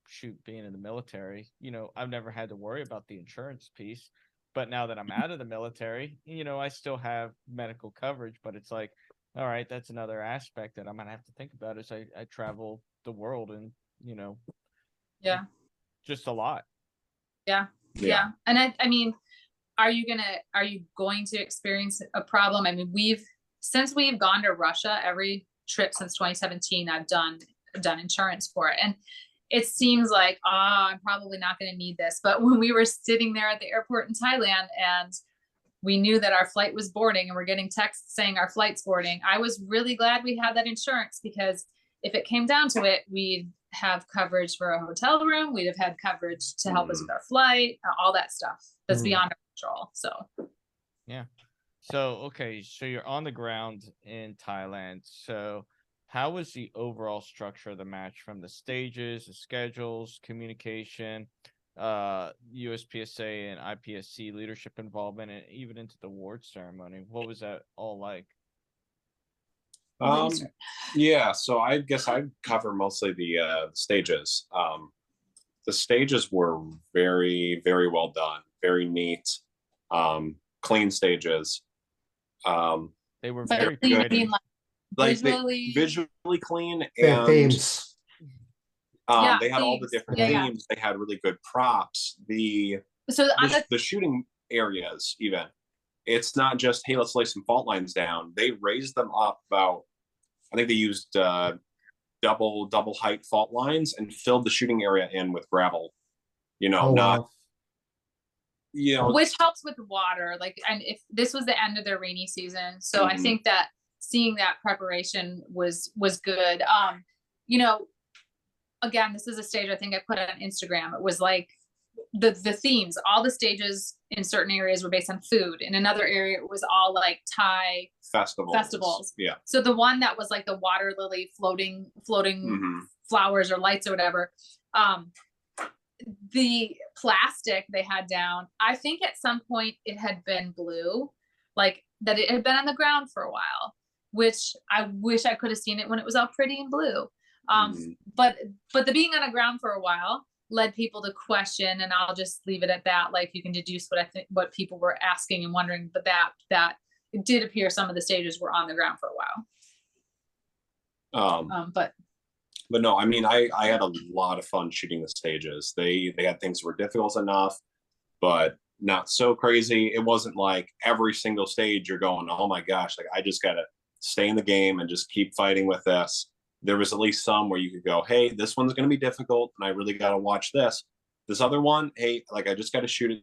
shoot, being in the military, I've never had to worry about the insurance piece. But now that I'm out of the military, I still have medical coverage, but it's like, all right, that's another aspect that I'm going to have to think about as I travel the world and, just a lot. Yeah. And I mean, are you going to experience a problem? I mean, since we've gone to Russia, every trip since 2017, I've done insurance for it. And it seems like, I'm probably not going to need this. But when we were sitting there at the airport in Thailand and we knew that our flight was boarding and we're getting texts saying our flight's boarding, I was really glad we had that insurance, because if it came down to it, we'd have coverage for a hotel room. We'd have had coverage to help us with our flight, all that stuff that's beyond our control. So, yeah. So, okay. So you're on the ground in Thailand. So how was the overall structure of the match, from the stages, the schedules, communication, USPSA and IPSC leadership involvement, and even into the award ceremony? What was that all like? So I guess I'd cover mostly the stages. The stages were very, very well done, very neat, clean stages. They were very clean, visually clean, and themes. They had all the different themes. They had really good props. The shooting areas, even, it's not just, hey, let's lay some fault lines down. They raised them up about, I think they used double height fault lines and filled the shooting area in with gravel. Which helps with water. Like, and if this was the end of their rainy season, so I think that seeing that preparation was good. Again, this is a stage I think I put on Instagram. It was like the themes, all the stages in certain areas were based on food. In another area, it was all like Thai festivals. Yeah. So the one that was like the water lily floating flowers or lights or whatever, the plastic they had down, I think at some point it had been blue, like that it had been on the ground for a while, which I wish I could have seen it when it was all pretty and blue. But the being on the ground for a while led people to question, and I'll just leave it at that. Like, you can deduce what people were asking and wondering, but that it did appear some of the stages were on the ground for a while. But no, I mean, I had a lot of fun shooting the stages. They had things that were difficult enough, but not so crazy. It wasn't like every single stage you're going, oh my gosh, like I just gotta stay in the game and just keep fighting with this. There was at least some where you could go, hey, this one's going to be difficult and I really got to watch this. This other one, hey, like I just got to shoot it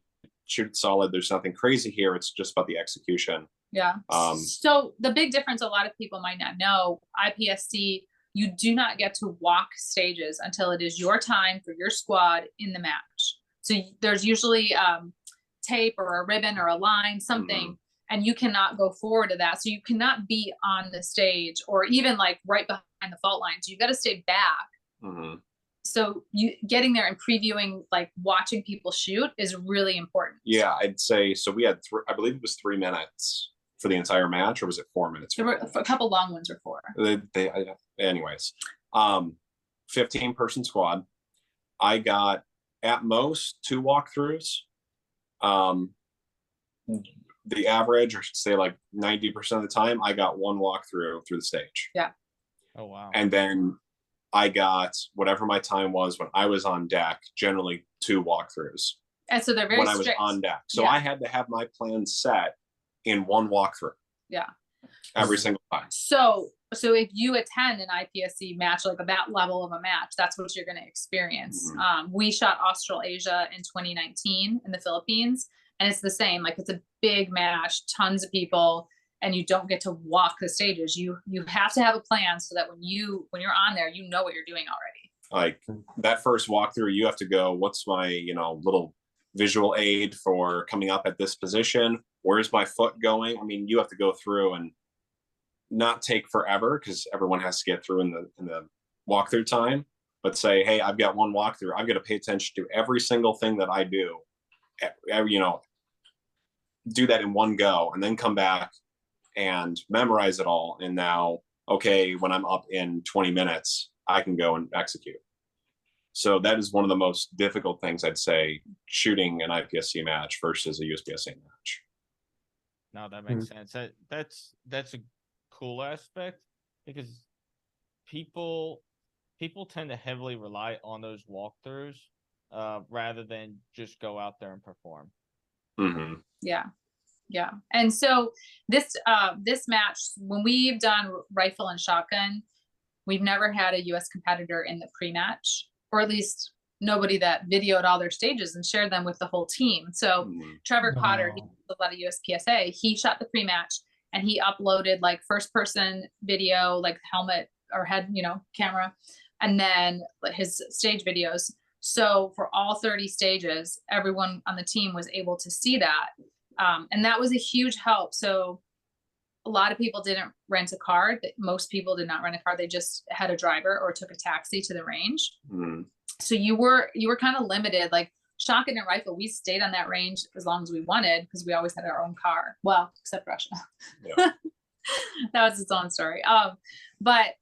solid. There's nothing crazy here. It's just about the execution. Yeah. So the big difference, a lot of people might not know, IPSC, you do not get to walk stages until it is your time for your squad in the match. So there's usually tape or a ribbon or a line, something, and you cannot go forward to that. So you cannot be on the stage or even like right behind the fault lines. You got to stay back. So you getting there and previewing, like watching people shoot, is really important. Yeah, I'd say so. We had I believe it was 3 minutes for the entire match, or was it 4 minutes? There were a couple long ones or 4. Anyways, 15-person squad. I got at most 2 walkthroughs. The average, or I should say like 90% of the time, I got 1 walkthrough through the stage. Yeah. Oh, wow. And then I got whatever my time was when I was on deck, generally 2 walkthroughs. And so they're very when strict. I was on deck. So Yeah. I had to have my plan set in 1 walkthrough. Yeah. Every single time. So if you attend an IPSC match, like that level of a match, that's what you're going to experience. We shot Australasia in 2019 in the Philippines, and it's the same. Like, it's a big match, tons of people, and you don't get to walk the stages. You have to have a plan so that when you're on there, you know what you're doing already. Like that first walkthrough, you have to go, what's my, little visual aid for coming up at this position? Where's my foot going? I mean, you have to go through and not take forever, because everyone has to get through in the walkthrough time, but say, hey, I've got 1 walkthrough. I've got to pay attention to every single thing that I do, do that in 1 go, and then come back and memorize it all. And now, okay, when I'm up in 20 minutes, I can go and execute. So that is one of the most difficult things, I'd say, shooting an IPSC match versus a USPSA match. No, that makes sense. That's a cool aspect, because people tend to heavily rely on those walkthroughs rather than just go out there and perform. Mm-hmm. Yeah. And so this match, when we've done rifle and shotgun, we've never had a US competitor in the pre-match, or at least nobody that videoed all their stages and shared them with the whole team. So Trevor Cotter, he does a lot of USPSA, he shot the pre-match, and he uploaded like first person video, like helmet or head, camera, and then his stage videos. So for all 30 stages, everyone on the team was able to see that. And that was a huge help. So a lot of people didn't rent a car. Most people did not rent a car. They just had a driver or took a taxi to the range. So you were kind of limited. Like shotgun and rifle, we stayed on that range as long as we wanted, because we always had our own car. Well, except Russia. Yeah. That was its own story. But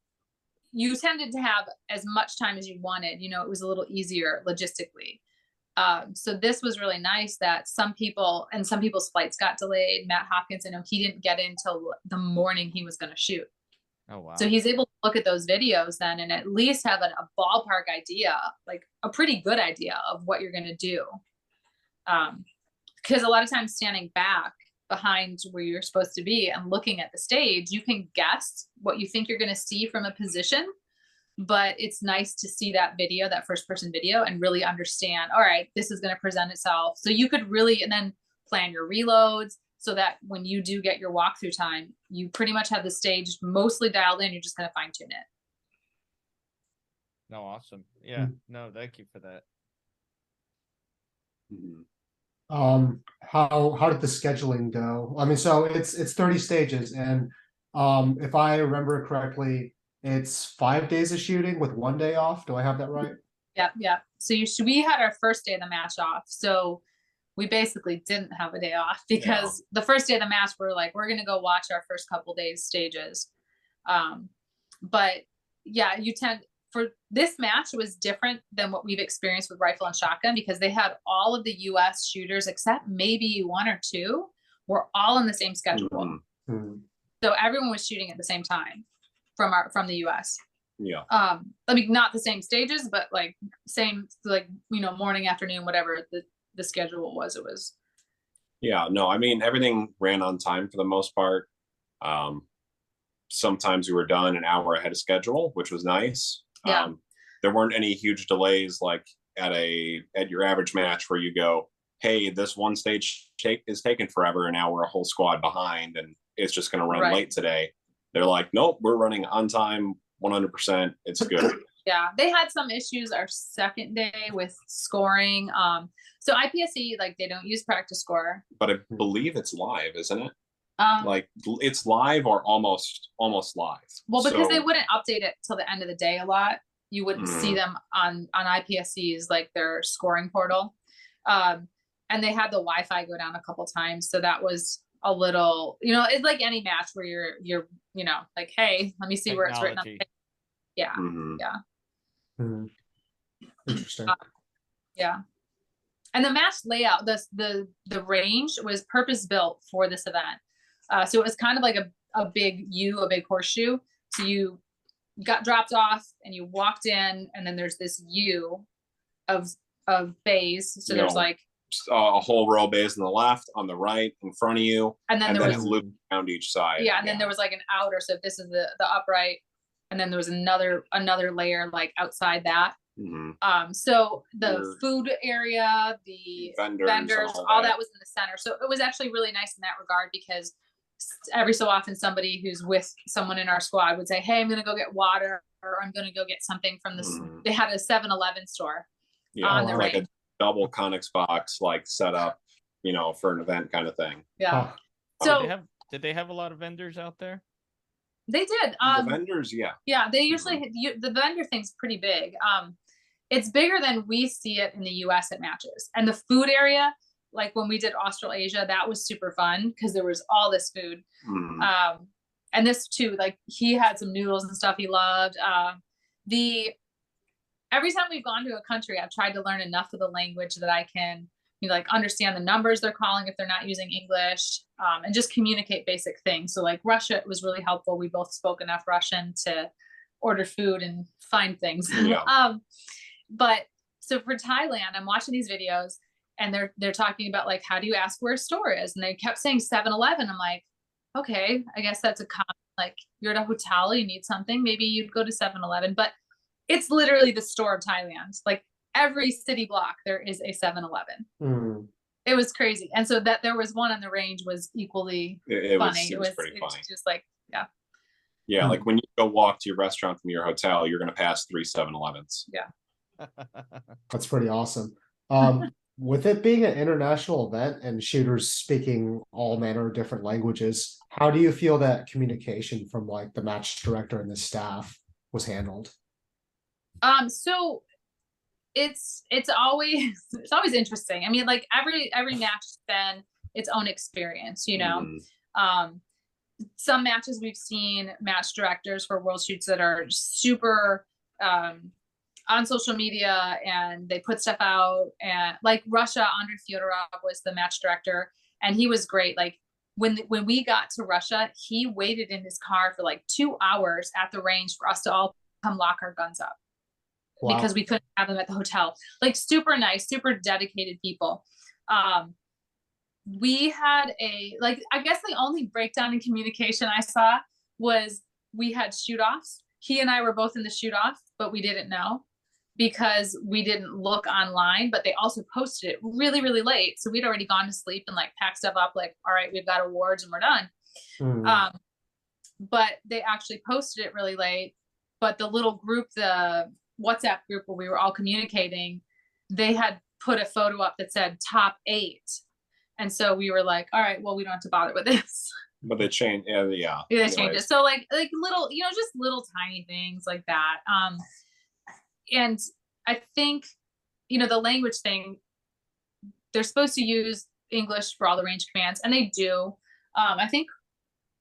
you tended to have as much time as you wanted. It was a little easier logistically. So this was really nice that some people's flights got delayed. Matt Hopkins, I know he didn't get in till the morning he was going to shoot. Oh, wow. So he's able to look at those videos then and at least have a ballpark idea, like a pretty good idea of what you're going to do. Because a lot of times standing back behind where you're supposed to be and looking at the stage, you can guess what you think you're going to see from a position. But it's nice to see that video, that first person video, and really understand, all right, this is going to present itself. So you could really, and then plan your reloads so that when you do get your walkthrough time, you pretty much have the stage mostly dialed in. You're just going to fine tune it. No, awesome. Yeah. No, thank you for that. How did the scheduling go? I mean, so it's 30 stages, and if I remember correctly, it's 5 days of shooting with 1 day off. Do I have that right? Yeah. So we had our first day of the match off. So we basically didn't have a day off, because the first day of the match, we're going to go watch our first couple days stages. But yeah, for this match, it was different than what we've experienced with rifle and shotgun, because they had all of the US shooters, except maybe 1 or 2, were all on the same schedule. So everyone was shooting at the same time from the US. Yeah. I mean, not the same stages, but same, morning, afternoon, whatever the schedule was, it was. Yeah, no, I mean, everything ran on time for the most part. Sometimes we were done an hour ahead of schedule, which was nice. Yeah. There weren't any huge delays like at your average match where you go, hey, this one stage is taking forever, and now we're a whole squad behind and it's just going to run late today. They're like, nope, we're running on time 100%. It's good. Yeah, they had some issues our second day with scoring. So IPSC, they don't use practice score. But I believe it's live, isn't it? It's live or almost live. Well, because they wouldn't update it till the end of the day a lot. You wouldn't see them on IPSC's their scoring portal. And they had the Wi-Fi go down a couple times, so that was a little, you know, it's like any match where you're, you know, like, hey, let me see where it's written on the Technology. page. Yeah. Mhm. Yeah. Mhm. Interesting. Yeah. And the match layout, the range was purpose built for this event. So it was kind of like a big U, a big horseshoe. So you got dropped off and you walked in, and then there's this U of bays. So You there's know, like, a whole row of bays on the left, on the right, in front of you, and then and there then was it loops around each side. yeah, and then there was like an outer. So if this is the upright, and then there was another layer like outside that. Mhm. So the Your food area, the vendors, all that was in the center. So it was actually really nice in that regard, because every so often somebody who's with someone in our squad would say, hey, I'm going to go get water, or I'm going to go get something from this. Mhm. They had a 7-Eleven store Yeah, on the like range. a double Conex box, like set up, you know, for an event kind of thing. Yeah. Huh. So Did they have a lot of vendors out there? they did. The vendors, yeah. Yeah, they usually the vendor thing's pretty big. It's bigger than we see it in the US at matches. And the food area, like when we did Australasia, that was super fun because there was all this food. Mhm. And this too, like he had some noodles and stuff he loved. Every time we've gone to a country, I've tried to learn enough of the language that I can, you know, like understand the numbers they're calling if they're not using English, and just communicate basic things. So like Russia was really helpful. We both spoke enough Russian to order food and find things. Yeah. But so for Thailand, I'm watching these videos, and they're talking about like, how do you ask where a store is? And they kept saying 7-Eleven. I'm like, okay, I guess that's a common, like you're at a hotel, you need something, maybe you'd go to 7-Eleven, but it's literally the store of Thailand. Like every city block, there is a 7-Eleven. Mm. It was crazy. And so that there was one on the range was equally funny. It was pretty funny. Just like, yeah. Yeah, like when you go walk to your restaurant from your hotel, you're going to pass 3 7-Elevens. Yeah. That's pretty awesome. With it being an international event and shooters speaking all manner of different languages, how do you feel that communication from like the match director and the staff was handled? So it's always interesting. I mean, like every match has been its own experience, you know. Some matches we've seen match directors for World Shoots that are super on social media, and they put stuff out, and like Russia, Andrei Fyodorov was the match director, and he was great. Like when we got to Russia, he waited in his car for like 2 hours at the range for us to all come lock our guns up. Wow. Because we couldn't have them at the hotel. Like super nice, super dedicated people. We had I guess the only breakdown in communication I saw was we had shoot offs. He and I were both in the shoot off, but we didn't know because we didn't look online, but they also posted it really, really late. So we'd already gone to sleep and like packed stuff up, like, all right, we've got awards and we're done. But they actually posted it really late. But the little group, the WhatsApp group where we were all communicating, they had put a photo up that said top 8. And so we were like, all right, well, we don't have to bother with this. But they changed, yeah. They changed it. So like little, you know, just little tiny things like that. And I think, you know, the language thing, they're supposed to use English for all the range commands, and they do. I think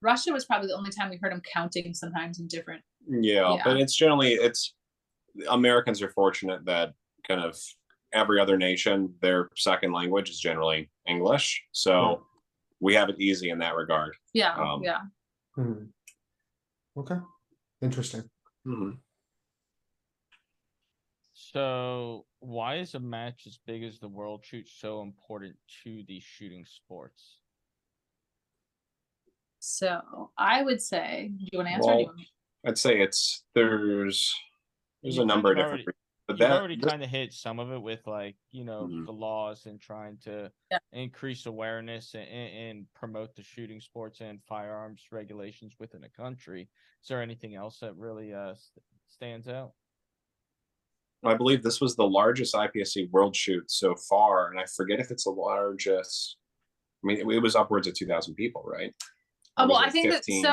Russia was probably the only time we heard them counting sometimes in different. Yeah, but it's generally, Americans are fortunate that kind of every other nation, their second language is generally English. So we have it easy in that regard. Yeah. Okay. Interesting. So why is a match as big as the World Shoot so important to these shooting sports? So I would say, do you want to answer? Well, I'd say there's a number of different reasons. You've already kind of hit some of it with like, you know, the laws and trying to increase awareness and promote the shooting sports and firearms regulations within a country. Is there anything else that really stands out? I believe this was the largest IPSC World Shoot so far, and I forget if it's the largest. I mean, it was upwards of 2,000 people, right? Well, I think 15?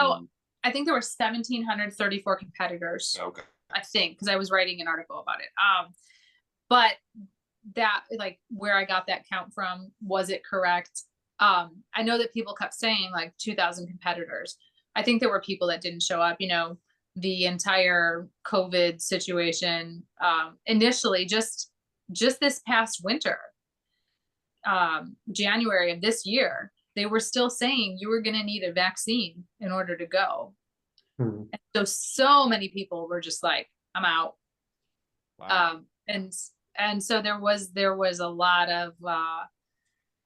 I think there were 1,734 competitors. Okay. I think, because I was writing an article about it. But that, like, where I got that count from, was it correct? I know that people kept saying like 2,000 competitors. I think there were people that didn't show up, the entire COVID situation, initially just this past winter, January of this year, they were still saying you were going to need a vaccine in order to go. And so many people were just like, I'm out. Wow. And so there was a lot of,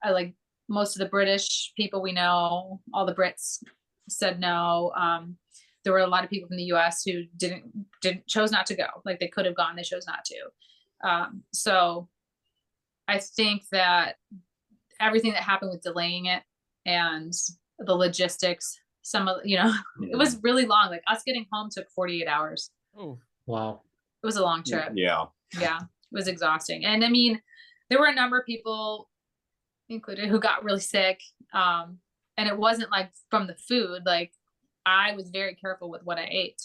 like most of the British people we know, all the Brits said no. There were a lot of people from the US who chose not to go. Like they could have gone, they chose not to. So I think that everything that happened with delaying it and the logistics, it was really long. Like us getting home took 48 hours. Oh, Wow. It was a long trip. Yeah. Yeah, it was exhausting. And I mean, there were a number of people included who got really sick. And it wasn't like from the food. Like I was very careful with what I ate.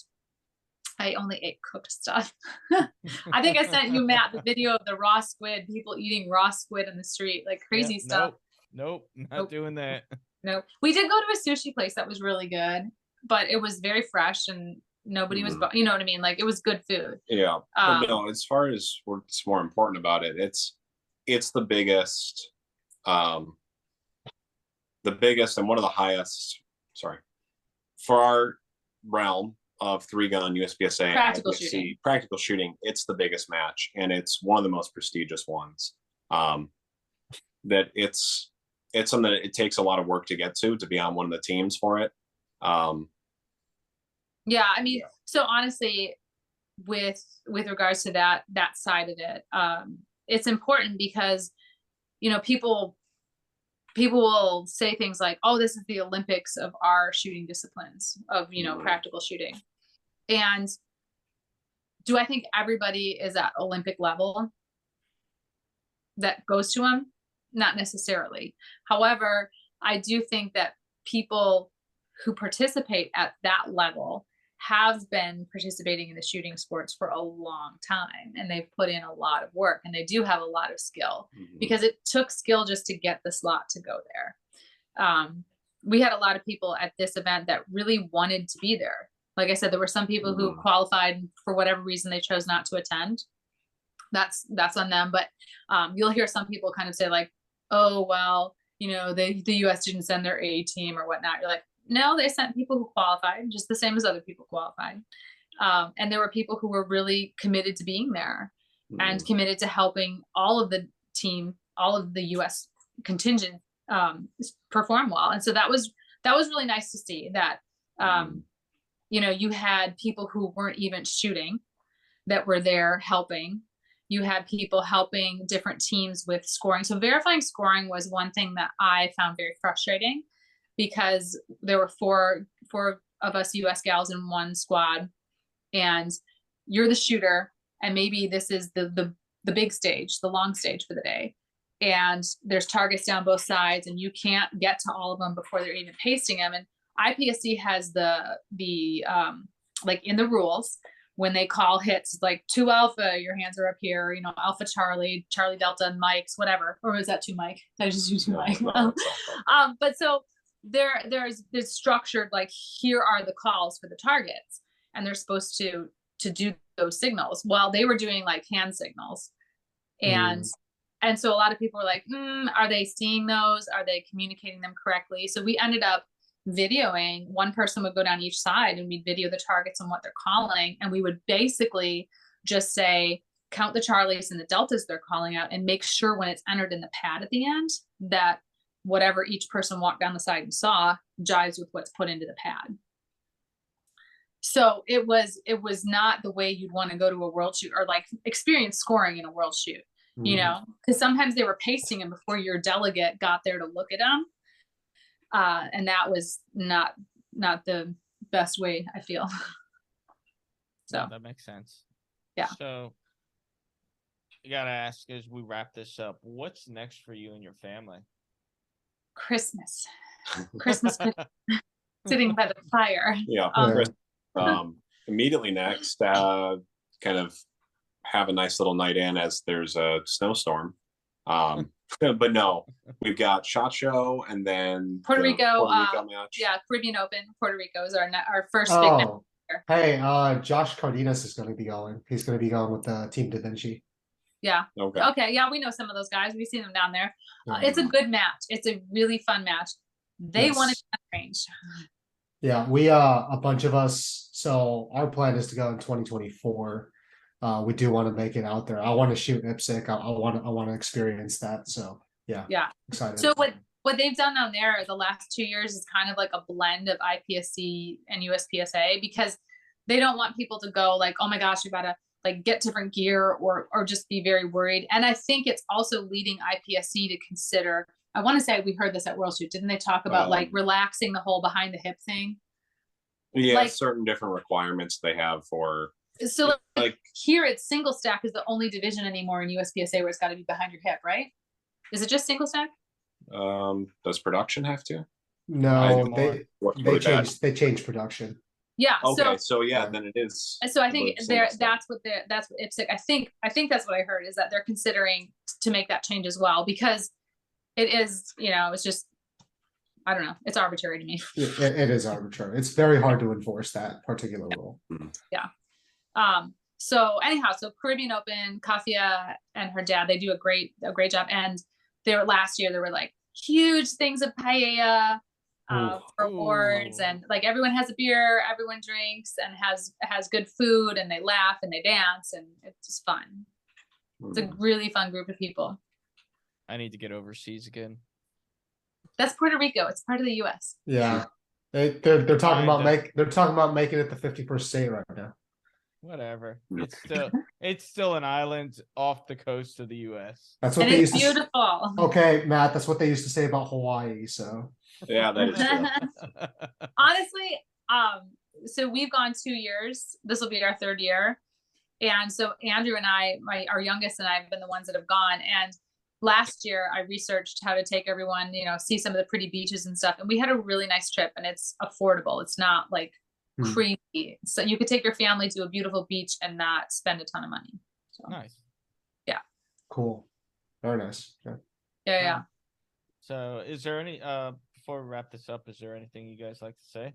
I only ate cooked stuff. I think I sent you, Matt, the video of the raw squid, people eating raw squid in the street, like crazy stuff. Nope, not doing that. No, we did go to a sushi place that was really good, but it was very fresh and nobody was, you know what I mean? Like it was good food. Yeah. But no, as far as what's more important about it, it's the biggest and one of the highest, for our realm of 3-gun USPSA practical shooting, it's the biggest match, and it's one of the most prestigious ones. That it's something that it takes a lot of work to get to be on one of the teams for it. Yeah, I mean, so honestly, with regards to that side of it, it's important because people will say things like, oh, this is the Olympics of our shooting disciplines of practical shooting. And do I think everybody is at Olympic level that goes to them? Not necessarily. However, I do think that people who participate at that level have been participating in the shooting sports for a long time, and they've put in a lot of work, and they do have a lot of skill, because it took skill just to get the slot to go there. We had a lot of people at this event that really wanted to be there. Like I said, there were some people who qualified for whatever reason they chose not to attend. That's on them. But you'll hear some people kind of say like, oh, well, the US didn't send their A team or whatnot. You're like, no, they sent people who qualified just the same as other people qualified. And there were people who were really committed to being there and committed to helping all of the team, all of the US contingent perform well. And so that was really nice to see that, you had people who weren't even shooting that were there helping. You had people helping different teams with scoring. So verifying scoring was one thing that I found very frustrating, because there were four of us US gals in one squad, and you're the shooter, and maybe this is the big stage, the long stage for the day, and there's targets down both sides, and you can't get to all of them before they're even pasting them. And IPSC has the like in the rules, when they call hits like 2 Alpha, your hands are up here, Alpha Charlie, Charlie Delta, and Mike's, whatever. Or was that 2 Mike? I just do 2 Mike. But so there's structured, like, here are the calls for the targets, and they're supposed to do those signals. While they were doing like hand signals. And so a lot of people were like, are they seeing those? Are they communicating them correctly? So we ended up videoing. One person would go down each side, and we'd video the targets and what they're calling, and we would basically just say, count the Charlies and the Deltas they're calling out, and make sure when it's entered in the pad at the end that whatever each person walked down the side and saw jives with what's put into the pad. So it was not the way you'd want to go to a world shoot or like experience scoring in a world shoot, because sometimes they were pasting them before your delegate got there to look at them. And that was not the best way, I feel. So no, that makes sense. Yeah. So you gotta ask, as we wrap this up, what's next for you and your family? Christmas sitting by the fire. Yeah. Immediately next, kind of have a nice little night in, as there's a snowstorm. but no, we've got SHOT Show and then Puerto the Rico, Puerto Rico match. yeah, Caribbean Open, Puerto Rico is our first big match. Oh, hey, Josh Cardenas is going to be going. He's going to be going with the Team Da Vinci. Yeah. Okay. Okay. Yeah, we know some of those guys. We've seen them down there. Yeah. It's a good match. It's a really fun match. They Yes. want to be on range. Yeah, we a bunch of us. So our plan is to go in 2024. We do want to make it out there. I want to shoot IPSC. I want to experience that. So yeah, Yeah. excited. So what they've done down there the last 2 years is kind of like a blend of IPSC and USPSA, because they don't want people to go like, oh my gosh, you gotta like get different gear or just be very worried. And I think it's also leading IPSC to consider, I want to say we heard this at World Shoot, didn't they talk about like relaxing the whole behind the hip thing? Yeah, Like, certain different requirements they have for. so like here it's single stack is the only division anymore in USPSA where it's got to be behind your hip, right? Is it just single stack? Does production have to? No, What's they really bad? changed production. Yeah. Okay, so yeah, then it is. So I think single stack. that's what IPSC, I think that's what I heard, is that they're considering to make that change as well, because it is, it's just, I don't know, it's arbitrary to me. It is arbitrary. It's very hard to enforce that particular rule. Yeah. So anyhow, so Caribbean Open, Kafia and her dad, they do a great job. And last year there were like huge things of paella for awards, and like everyone has a beer, everyone drinks and has good food, and they laugh and they dance, and it's just fun. It's a really fun group of people. I need to get overseas again. That's Puerto Rico. It's part of the US. Yeah. They're talking about making it the 51st state right now. Whatever. It's still an island off the coast of the US. That's what And they it's used to beautiful. Okay, Matt, that's what they used to say about Hawaii, so Yeah, that is true. Honestly, so we've gone 2 years. This will be our 3rd year. And so Andrew and I, our youngest and I have been the ones that have gone. And last year I researched how to take everyone, see some of the pretty beaches and stuff. And we had a really nice trip, and it's affordable. It's not like crazy. So you could take your family to a beautiful beach and not spend a ton of money. So, Nice. Yeah. cool. Very nice. Yeah. So is there any before we wrap this up, is there anything you guys like to say?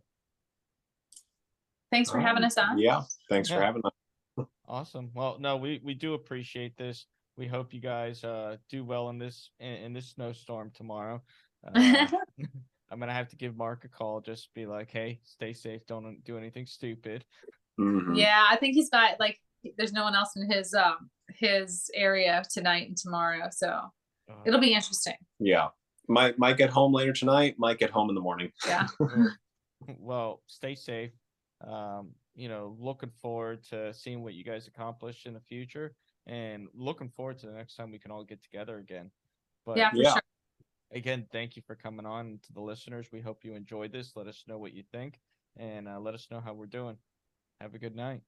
Thanks for having us on. Yeah, thanks for having us. Awesome. Well, no, we do appreciate this. We hope you guys do well in this snowstorm tomorrow. I'm gonna have to give Mark a call, just be like, hey, stay safe, don't do anything stupid. Yeah, I think he's got there's no one else in his area tonight and tomorrow, so it'll be interesting. Yeah, might get home later tonight, might get home in the morning. Yeah. Well, stay safe. Looking forward to seeing what you guys accomplish in the future, and looking forward to the next time we can all get together again. But yeah, for sure. Again, thank you for coming on. And to the listeners, we hope you enjoyed this. Let us know what you think, and let us know how we're doing. Have a good night.